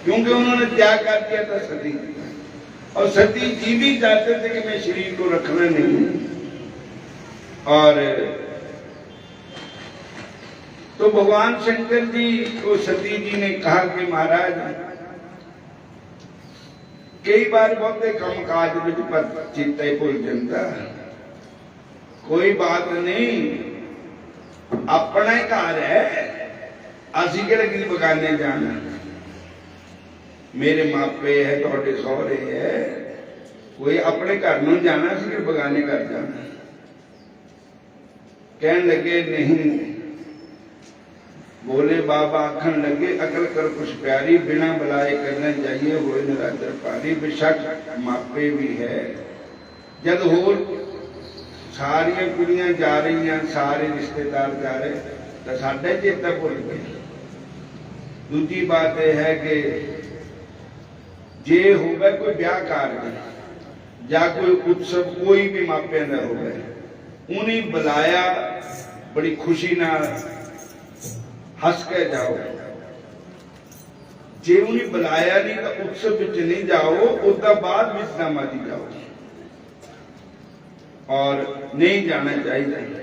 क्योंकि उन्होंने त्याग कर दिया था सती और सती जी भी चाहते थे कि मैं शरीर को रखना नहीं और तो भगवान शंकर जी को सती जी ने कहा कि महाराज कई बार बोलते कम काज विच पर चित्ते भुल जाता कोई बात नहीं अपना ही घर है असी किहड़े किसी बगाने जाना मेरे मापे है तुहाडे सहुरे है कोई अपने घर नूं जाना सी कि बगाने घर जाना कहन लगे नहीं बोले बाबा आखन लगे अकल कर कुछ प्यारी बिना बुलाए करना चाहिए होए नरादर पारी बेशक मापे भी है जब होर सारिया कुड़ियां जा रही हैं सारे रिश्तेदार जा रहे तो साडा चेता भुल गए दूजी बात यह है कि जे होगा कोई ब्याह कार्य या कोई उत्सव कोई भी मापिया का होगा उन्हें बुलाया बड़ी खुशी नाल हस के जाओ जे उन्हें बुलाया नहीं तो उत्सव विच नहीं जाओ उसका बाद विश्रामा दी जाओ और नहीं जाना चाहिए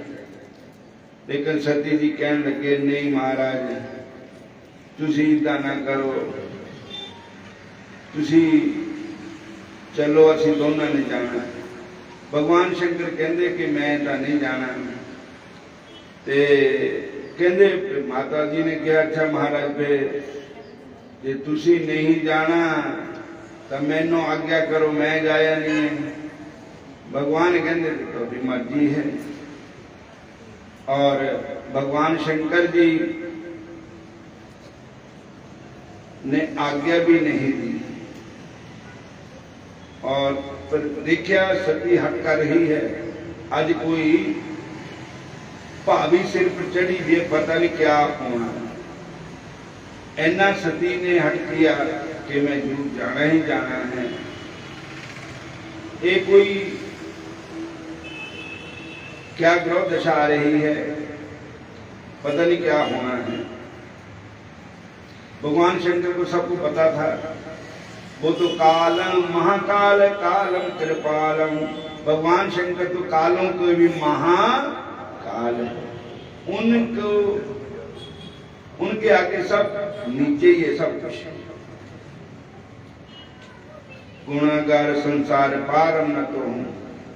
लेकिन सती जी कहन लगे नहीं महाराज तुसी इदा ना करो तुसी चलो असी दोनों ने जाना भगवान शंकर कहते कि मैं तो नहीं जाना ते कहते माता जी ने कहा अच्छा महाराज फिर जे तुसी नहीं जाना तो मैनू आज्ञा करो मैं जाया नहीं भगवान कहते थोड़ी मर्जी है और भगवान शंकर जी ने आज्ञा भी नहीं दी और फिर देखा सती हट कर रही है आज कोई भाभी सिर पर चढ़ी भी पता नहीं क्या होना ऐना सती ने हट किया कि मैं जरूर जाना ही जाना है ये कोई क्या ग्रह दशा आ रही है पता नहीं क्या होना है भगवान शंकर को सबको पता था वो तो कालम महाकाल कालम कृपालम भगवान शंकर तो कालों को भी महाकाल है उनको उनके आगे सब नीचे ही है सब कुछ गुणागार संसार पारम न तो हूं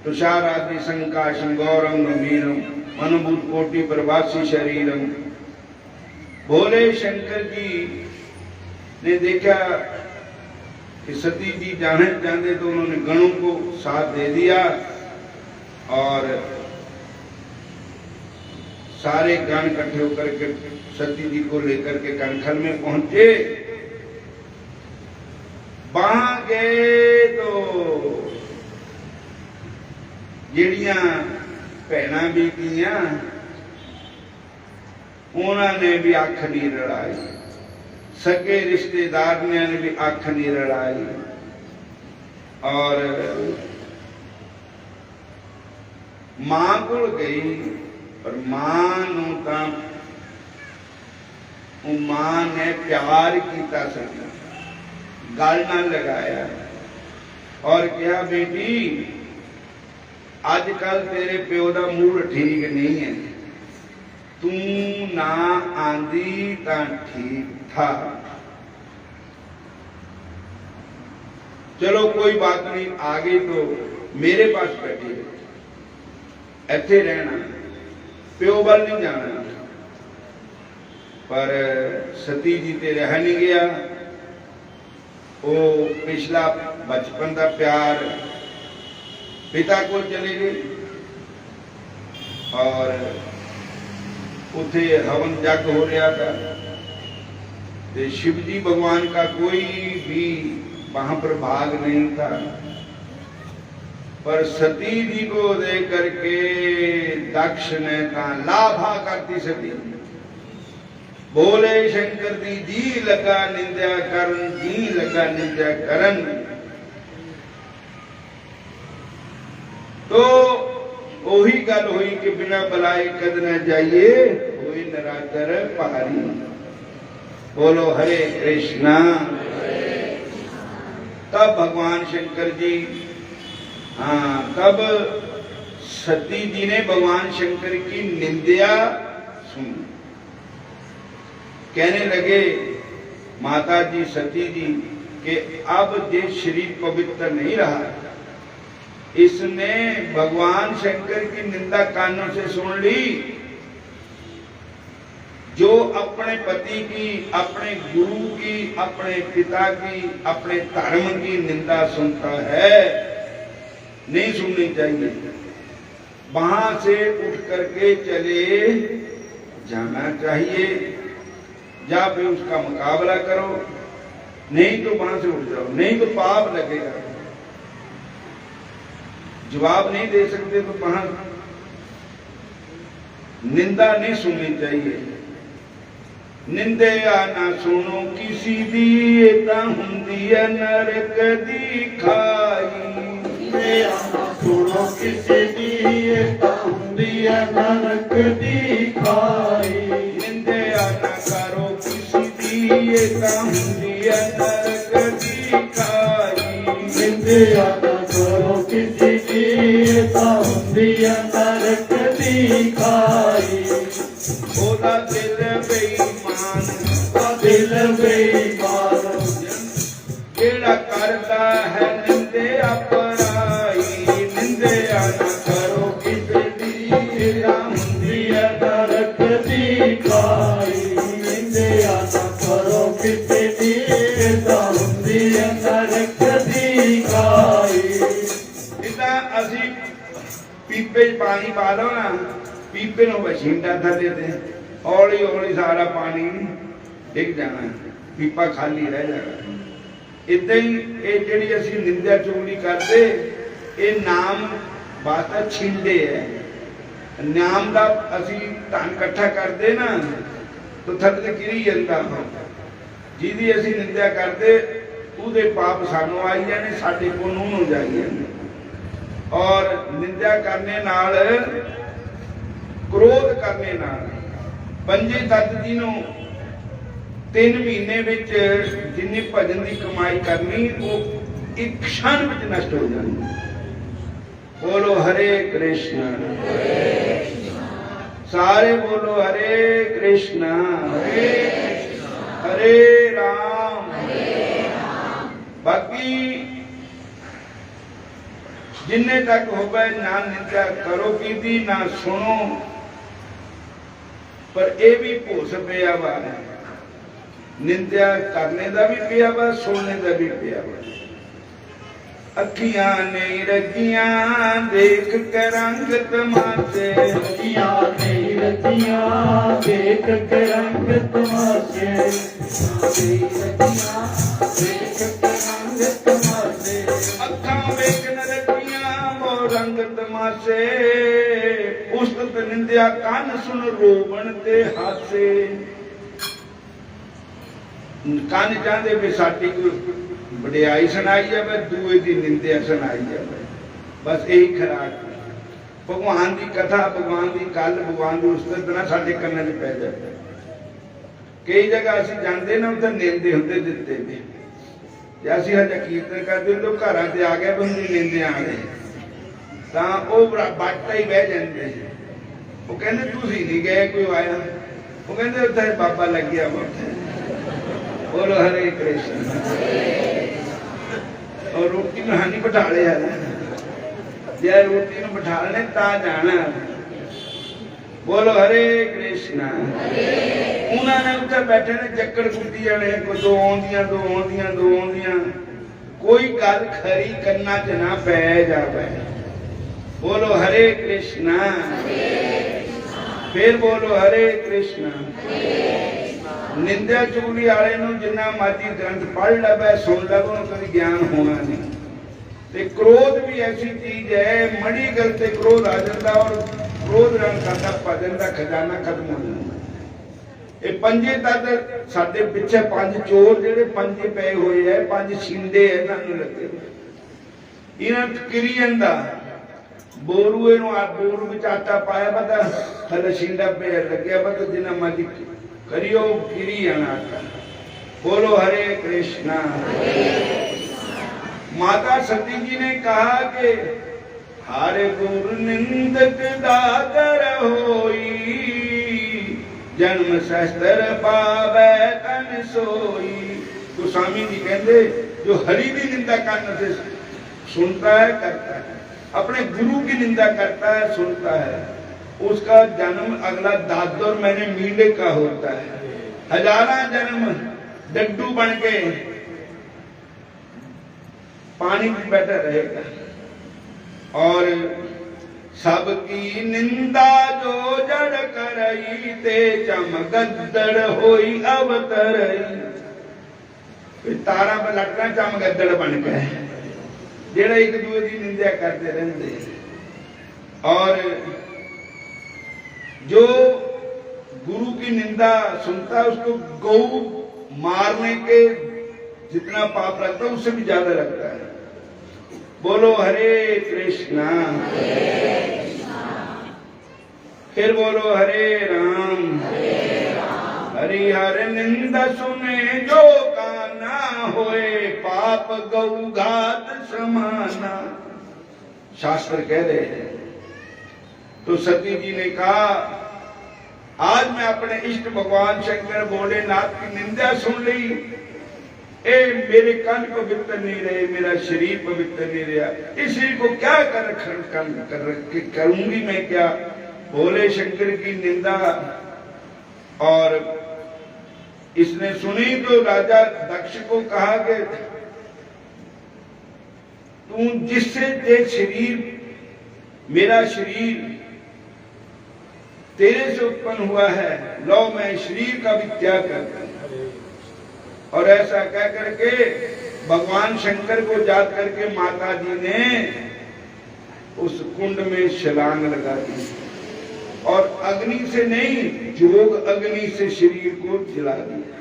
तुषारादि संकाशं गौरम गंभीरम मनोभूत कोटि प्रवासी शरीरम भोले शंकर जी ने देखा कि सती जी जाने चाहते तो उन्होंने गणों को साथ दे दिया और सारे गण इकट्ठे होकर के सती जी को लेकर के कनखल में पहुंचे वहां गए तो ਜਿਹੜੀਆਂ ਭੈਣਾਂ ਬੀਬੀਆਂ ਉਹਨਾਂ ਨੇ ਵੀ ਅੱਖ ਨਹੀਂ ਰੜਾਈ सगे रिश्तेदार ने भी अख नहीं रड़ाई और मां को गई पर मां नूं तां मां ने प्यार किया सकी गल ना लगाया और कहा बेटी अजकल तेरे प्यो का मूड ठीक नहीं है तू ना आंदी तां ठीक था चलो कोई बात नहीं, आ गई तो मेरे पास बैठी है, ਇੱਥੇ रहना, प्यो वाल नहीं जाना। पर सती जी ते रह नहीं गया। वो पिछला बचपन का प्यार पिता को चले गए और उथे हवन जग हो रहा था। ते शिव जी भगवान का कोई भी वहां पर भाग नहीं था। पर सती जी को देख करके दक्ष ने कहा लाभा करती सती, बोले शंकर जी लगा निंदा करन, जी लगा निंदा करन। तो वही गल हुई कि बिना बुलाए कद न जाइए, हुई नरातर पहाड़ी। बोलो हरे कृष्णा। तब भगवान शंकर जी, हाँ, तब सती जी ने भगवान शंकर की निंदा सुनी। कहने लगे माता जी सती जी कि अब ये शरीर पवित्र नहीं रहा। इसने भगवान शंकर की निंदा कानों से सुन ली। जो अपने पति की, अपने गुरु की, अपने पिता की, अपने धर्म की निंदा सुनता है, नहीं सुननी चाहिए। वहां से उठ करके चले जाना चाहिए, या फिर उसका मुकाबला करो, नहीं तो वहां से उठ जाओ, नहीं तो पाप लगेगा। जवाब नहीं दे सकते तो वहां निंदा नहीं सुननी चाहिए। निंदिया ना सुनो किसी दी, ता हुंदी है नरक दी खाई।
निंदिया ना सुनो किसी दी, ता हुंदी है नरक दी खाई।
निंदिया ना करो किसी दी, ता हुंदी है नरक दी खाई।
निंदिया ना करो किसी दी, ता हुंदी है नरक दी खाई।
ओदा दिल बेईमान,
दिल बेईमान,
केड़ा करता है निंदिया पराई। निंदिया ना करो किसी दी, ता हुंदी है
नरक दी खाई। निंदिया ना करो किसी दी, ता हुंदी है नरक दी खाई।
इदा असी पीपे च पानी पा लो ना, पीपे नु बछिंडा थले ते हौली हौली सारा पानी डिग जाना, पीपा खाली रह जाएगा। इदा ही ये जिहड़ी असी निंदा चुगली करते, ये नाम वास्ता छिंडे है। नाम का असी धन इकट्ठा करते ना तो थले गिरी जाता। जिहदी असी निंदा करते उहदे पाप सानू आई जाने, साडे को नूं जाई जाने। और निंदा करने नाल, क्रोध करने नाल पंजे तत्त जी नूं 3 महीने विच जिन्नी भजन की कमाई करनी वो एक क्षण विच नष्ट हो जानी। बोलो हरे कृष्ण, सारे बोलो हरे कृष्ण, हरे राम। बाकी जिन्ने तक होवे ना निंदा करो कीती, ना सुनो। पर यह भी भुस पिया वा, निंदा करने का भी पिया वा, सुनने का भी पिया वा। अखियां नहीं रखियां देख के रंग तमाशे।
अखियां नहीं रखियां देख के रंग तमाशे। देख के रंग तमाशे।
अखां वेख न रखियां वो रंग तमाशे। उस्तत निंदिया कान सुन रोवण ते हासे। कान चाहते भी साडी कोई वडियाई सुनाई जाए, दूए की निंदा सुनाई जाए। बस यही खराक भगवान की कथा, भगवान की गल, भगवान की उस्तत ना साडे कन्नां च पै जाए। कई जगह असीं जांदे ना उत्थे निंदे हुंदे दित्ते ने, जे असीं हजे कीर्तन करदे तो घरां ते आ गए बंदी निंदे आ गए, तां ओह बाटा ही बह जांदे। वो कहंदे तुसीं नहीं गए, कोई आया, वो कहंदे उत्थे बाबा लग्या वा। बोलो हरे कृष्ण। और में नहीं बिठा लिया जे रोटी में बिठा ले ता जाना। बोलो हरे कृष्णा। उन्होंने उत्थे बैठे ने चक्कर कुटी जाने, कोई दो आउंदियां दो आउंदियां दो आउंदियां, कोई गल खरी करना च ना पै जावे। बोलो हरे कृष्णा। फिर बोलो हरे कृष्णा। निंदा चुगली वाले नूं जिन्ना मर्जी ग्रंथ पढ़ लवे सुन लवे उन्हें कभी ज्ञान होना नहीं। ते क्रोध भी ऐसी चीज है, मड़ी गल ते क्रोध आ जाता और क्रोध रंग साडा भजन का खजाना खत्म हो जाता। ये पंजे तक साडे पिछे पंज चोर जेडे पंजे पे हुए है, पंज छिंडे है इन्हां लगे, इन्हां किरी जांदा बोरूए नूं बोरू विच आटा पाया पता थले छिंडा पे लग्या पता जिन्ना मर्जी करियो गिरी जाना आटा। बोलो हरे कृष्णा। माता सती जी ने कहा कि हर गुर निंदक दातर होई, जन्म सहस्त्र पावे तन सोई। गोस्वामी जी कहते जो हरि की निंदा करने से सुनता है करता है, अपने गुरु की निंदा करता है सुनता है, उसका जन्म अगला दादर मैंने मीले का होता है। हजारा जन्म डड्डू बन के पानी में बैठा रहेगा। और सबकी निंदा जो जड़ करई, ते चमगद्दड़ होई अवतरई। तारा पर लटका चमगद्दड़ बन गए जेड़ा एक दूसरे की निंदा करते रहते। और जो गुरु की निंदा सुनता है उसको गौ मारने के जितना पाप लगता है उससे भी ज्यादा लगता है। बोलो हरे कृष्णा। फिर बोलो हरे राम। हरिहर निंदा सुने जो काना, होए पाप गौ घात समाना। शास्त्र कह रहे हैं। तो सती जी ने कहा आज मैं अपने इष्ट भगवान शंकर भोलेनाथ की निंदा सुन ली, ए मेरे कान पवित्र नहीं रहे, मेरा शरीर पवित्र नहीं रहा, इसी को क्या करूंगी मैं क्या। भोले शंकर की निंदा और इसने सुनी तो राजा दक्ष को कहा कि तू जिससे ते शरीर, मेरा शरीर तेरे से उत्पन्न हुआ है, लो मैं शरीर का भी त्याग करता हूं। और ऐसा कह करके भगवान शंकर को याद करके माता जी ने उस कुंड में छलांग लगा दी और अग्नि से नहीं, जोग अग्नि से शरीर को जला दिया।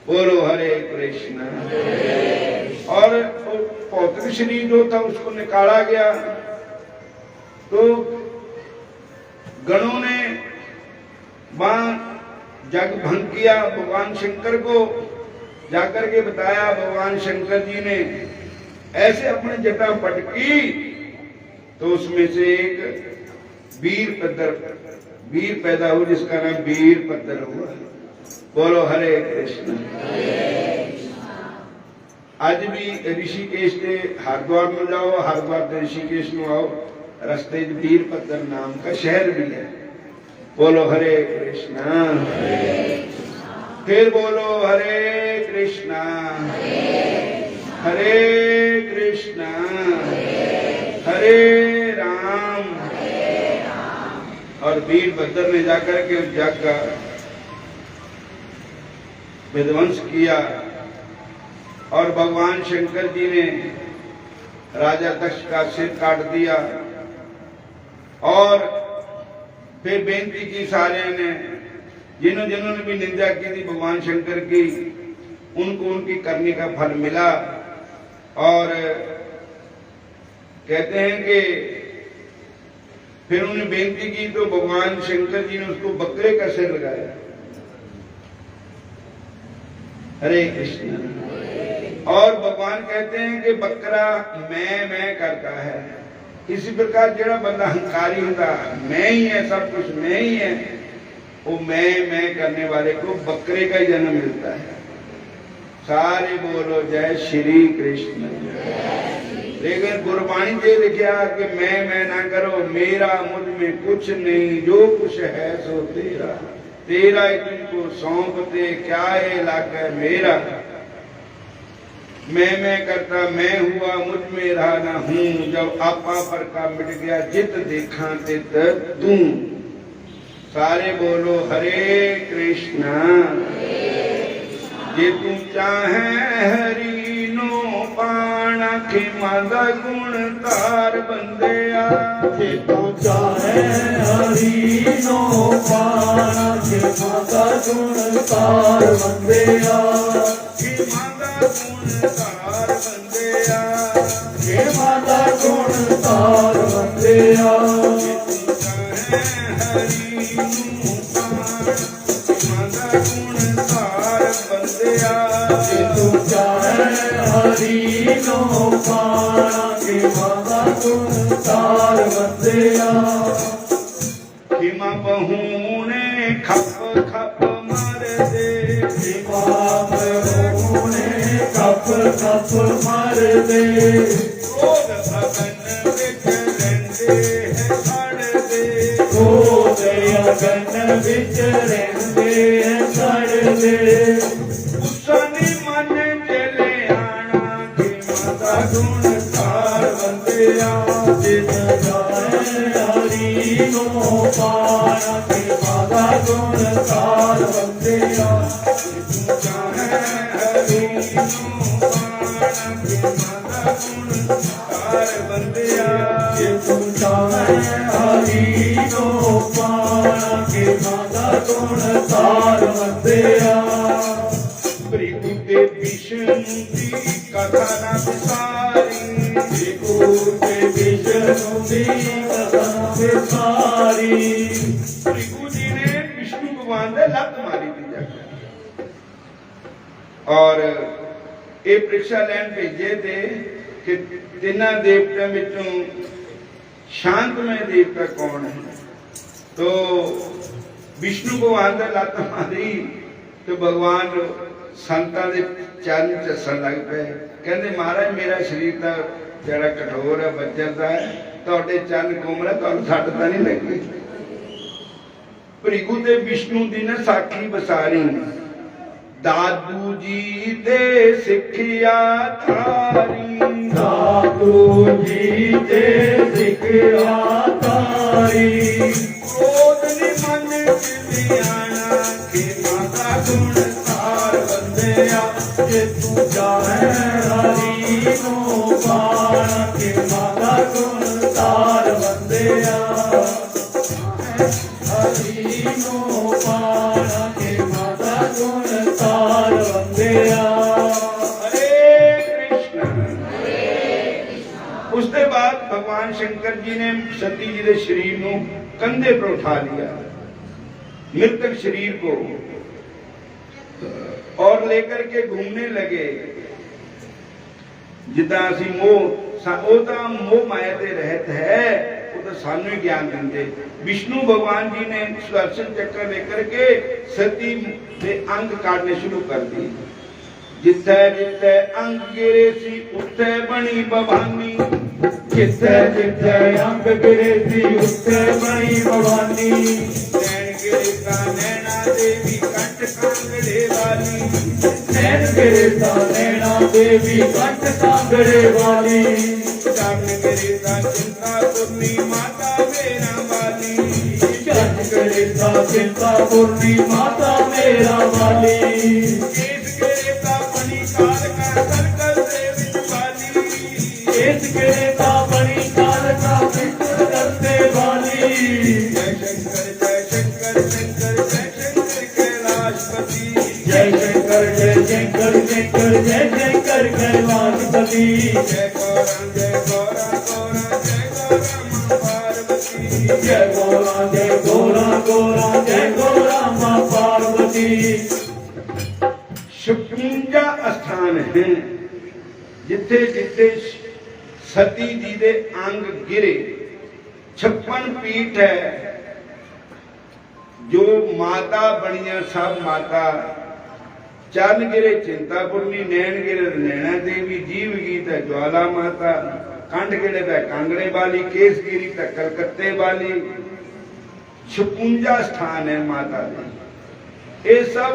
बोलो हरे कृष्ण। और पौत्र शरीर जो था उसको निकाला गया तो गणों ने वहां जग भंग किया। भगवान शंकर को जाकर के बताया, भगवान शंकर जी ने ऐसे अपने जटा पटकी तो उसमें से एक वीर पैदा हुआ जिसका नाम वीरभद्र हुआ। बोलो हरे कृष्ण। आज भी ऋषिकेश के हरिद्वार में जाओ, हरिद्वार से ऋषिकेश में आओ, रास्ते वीरभद्र नाम का शहर भी है। बोलो हरे कृष्णा। फिर बोलो हरे कृष्णा। हरे कृष्णा हरे राम। और वीरभद्र ने जाकर के उस जग का विध्वंस किया और भगवान शंकर जी ने राजा दक्ष का सिर काट दिया। और फिर बेनती की सारे ने, जिन्होंने भी निंदा की थी भगवान शंकर की, उनको उनकी करने का फल मिला। और कहते हैं कि फिर उन्हें बेनती की तो भगवान शंकर जी ने उसको बकरे का सिर लगाया। हरे कृष्ण। और भगवान कहते हैं कि बकरा मैं करता है। इसी प्रकार जेड़ा बंदा हंकारी होता, मैं ही है, सब कुछ मैं ही है, वो मैं करने वाले को बकरे का ही जन्म मिलता है। सारे बोलो जय श्री कृष्ण। ये लिखा कि मैं ना करो, मेरा मुझ में कुछ नहीं, जो कुछ है सो तेरा, तेरा ही तुमको सौंपते, क्या ये लागे मेरा। मैं करता मैं हुआ, मुझ में रहा ना हूं, जब आपा पर का मिट गया, जित देखा तित तू। सारे बोलो हरे कृष्णा। जे तू चाहे हरि नो पाना, खिमद गुण तार बंदिया।
जे तू चाहे हरि नो पाना, खिमद गुण तार बंदिया।
खिमद गुण तार बंदिया,
खिमद गुण तार बंदिया।
जे तू चाहे हरि नो पाना, खिमद गुण तार बंदिया। खिमा बहूने खप खप मर दे,
खिमा बहूने खप खप मर दे।
क्रोध भगन विच रहिंदे है सड़ दे,
क्रोध अगन विच रहिंदे है सड़ दे।
उसन मन चले आना, खिमद गुण तार बंदिया।
जित जाए हरि नो पाना, खिमद गुण तार बंदिया।
चाहे हरि नो पाना, खिमद गुण तार बंदिया।
जे तू चाहे हरि नो पाना, खिमद गुण तार बंदिया।
भृगु ते विष्णु की कथा न विसारी,
भृगु ते विष्णु दी कथा विसारी।
भृगु जी ने विष्णु भगवान दे लत मारी थी जाके, और ये परीक्षा लैन भेजे थे कि तिना देवता विचों शांतमय देवता कौन है। तो विष्णु भगवान दे लत मारी तो भगवान संतां दे चरण चसन लग पे, कहते महाराज मेरा शरीर तो जरा कठोर है, बच्चन का है, तुहाडे चरण कोमल है, तुहानूं सट तां नहीं लगी। भृगु ते विष्णु दी ना साखी बसारी, दादू जी दे सिखिया थारी।
दादू जी दे सिखिया तारी।
क्रोध नि मन चित आना, खिमद गुण तार बंदिया।
जे तू चाहे हरि नो पाना, खिमद गुण तार बंदिया। हरि नो पाना, खिमद गुण तार बंदिया।
हरे कृष्ण। उसके बाद भगवान शंकर जी ने सती जी के शरीर को कंधे पर उठा लिया, मृतक शरीर को, और लेकर के घूमने लगे। जिदा असी मोह मोह माया दे रहत है, वो तो सानू ही ज्ञान देंगे। विष्णु भगवान जी ने सुदर्शन चक्र लेकर के सती के अंग काटने शुरू कर दिए। जिथे जिथे अंग गिरे सी, उथे बनी भवानी।
जिथे जिथे अंग गिरे सी, उथे बनी भवानी।
नैन गिरे ता नैना देवी कंठ कांगड़े वाली।
नैन गिरे ता नैना देवी कंठ कांगड़े वाली।
चरण गिरे ता चिंता पूर्णी माता मेरा वाली।
चरण गिरे ता चिंता पूर्णी माता मेरा वाली।
केस गिरे ता मणि काल का सर्कल दे विच वाली।
केस गिरे ता मणि काल का सर्कल करते वाली।
जय शंकर जय शंकर, शंकर जय शंकर कैलाशपति।
जय शंकर जय शंकर, शंकर जय शंकर कैलाशपति।
जय गौरा जय गौरा, गौरा जय गौरा मां पार्वती।
जय गौरा जय गौरा, गौरा जय गौरा मां पार्वती।
छपुंजा स्थान है जिथे जिथे सती जी दे अंग गिरे। 56 पीठ है, जो माता बनिया सब माता। चरण गिरे चिंतापूर्णी, नैन गिरे नैना देवी, जीव गीत है ज्वाला माता। कंठगेड़े पे कांगड़े वाली, केसगिरी पे कलकत्ते वाली, 56 स्थान है माता दे। ये सब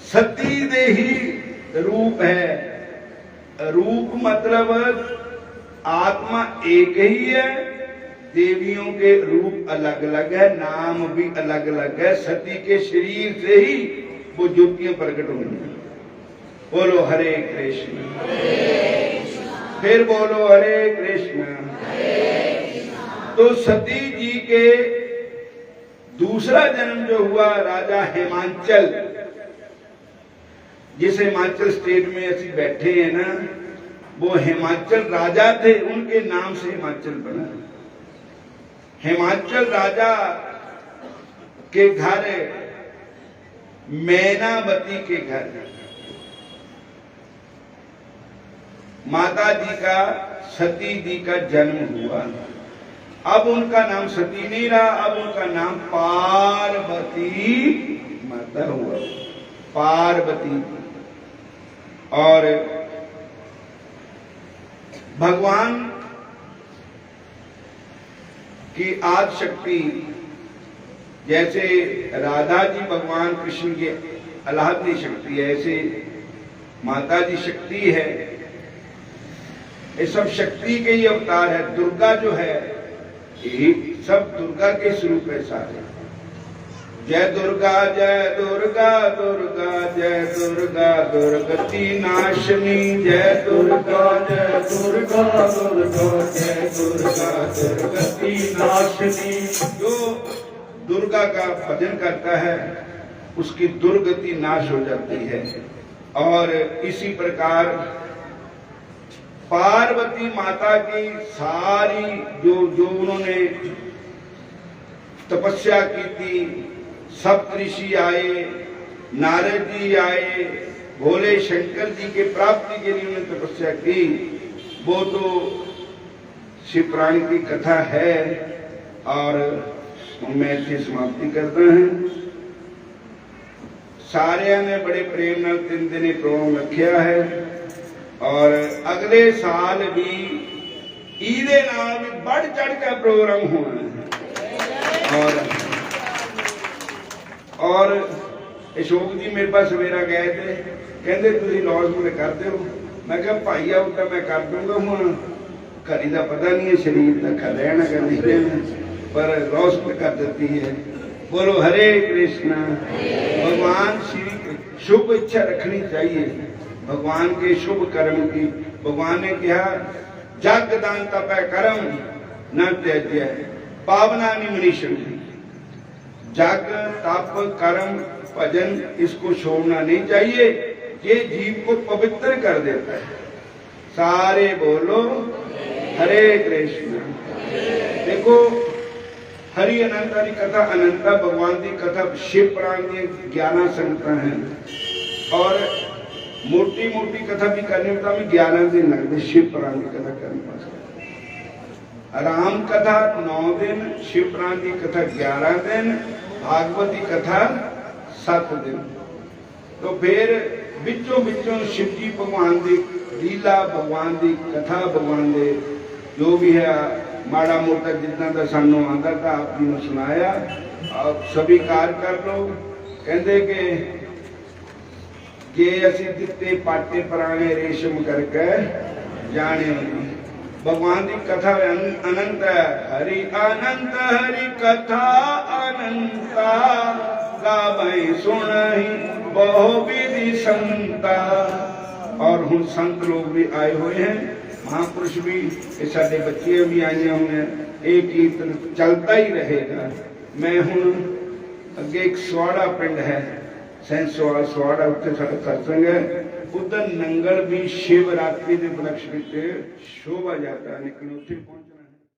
सती दे ही रूप है। रूप मतलब आत्मा एक ही है, देवियों के रूप अलग अलग है, नाम भी अलग अलग है। सती के शरीर से ही वो ज्योतियां प्रकट हुई हैं। बोलो हरे कृष्ण, फिर बोलो हरे कृष्ण। तो सती जी के दूसरा जन्म जो हुआ राजा हिमांचल, जिस हिमाचल स्टेट में ऐसी बैठे हैं ना, वो हिमाचल राजा थे, उनके नाम से हिमाचल बना। हिमाचल राजा के घर मैनावती के घर माता जी का, सती जी का जन्म हुआ। अब उनका नाम सती नहीं रहा, अब उनका नाम पार्वती माता हुआ, पार्वती। और भगवान की आदि शक्ति, जैसे राधा जी भगवान कृष्ण की आह्लादनी शक्ति है, ऐसे माता जी शक्ति है। ये सब शक्ति के ही अवतार है। दुर्गा जो है, ये सब दुर्गा के स्वरूप है सारे। जय दुर्गा जय दुर्गा, दुर्गा जय दुर्गा, दुर्गति नाशनी। जय दुर्गा जय दुर्गा, दुर्गा जय दुर्गा, दुर्गति नाशनी। जो दुर्गा का भजन करता है उसकी दुर्गति नाश हो जाती है। और इसी प्रकार पार्वती माता की सारी जो उन्होंने तपस्या की थी, सप्तऋषि आए, नारद जी आए, भोले शंकर जी के प्राप्ति के लिए उन्होंने तपस्या की, वो तो शिव पुराण की कथा है। और मैं इसकी समाप्ति करता हूं। सारे ने बड़े प्रेम नाल 3 दिन प्रोग्राम रखा है और अगले साल भी ईदे नाल भी बढ़ चढ़ के प्रोग्राम होना है। और अशोक जी मेरे पास सवेरा गए थे, कहते तुम लॉन्चमेंट कर दो। मैं कहा भाई आओ तो मैं कर दूंगा, हूँ घड़ी का पता नहीं है शरीर का रहना का नहीं रहना, पर लॉन्चमेंट कर देती है। बोलो हरे कृष्णा। भगवान श्री शुभ इच्छा रखनी चाहिए, भगवान के शुभ कर्म की। भगवान ने कहा जग दान तपै कर्म न त्याज्य पावना मनीषम। जग तप कर्म भजन इसको छोड़ना नहीं चाहिए, ये जीव को पवित्र कर देता है। सारे बोलो हरे कृष्ण। देखो हरि अनंता की कथा, अनंता भगवान की कथा, शिव पुराण की 11 संगतां हैं। और मोटी मोटी कथा भी करने में 11 दिन लगते शिव पुराण की कथा करने पास। राम कथा 9 दिन, शिव पुराण की कथा 11 दिन, भागवत की कथा 7 दिन। तो फिर बिचों बिचों शिव जी भगवान की लीला, भगवान की कथा, भगवान के जो भी है माड़ा मोटा जितना का सानू आंदा था आप जी ने सुनाया। आप स्वीकार कर लो। कहते कि जे असी दिते पाटे पुराने रेशम करके जाने। भगवान की कथा अनंत है। हरि अनंत हरि कथा अनंता, गावै सुनहि बहु विधि संता। और हुण संत लोग भी आए हुए हैं, महापुरुष भी, साडे बच्चे भी आए हुए हैं। ये कीर्तन चलता ही रहेगा। मैं हुण अगे एक स्वाड़ा पिंड है, सैंसवाल स्वाड़ा, उत्थे साडा सत्संग है। उधर नंगल भी शिवरात्रि के उपलक्ष्य में शोभा यात्रा निकली, उत्थे पहुंच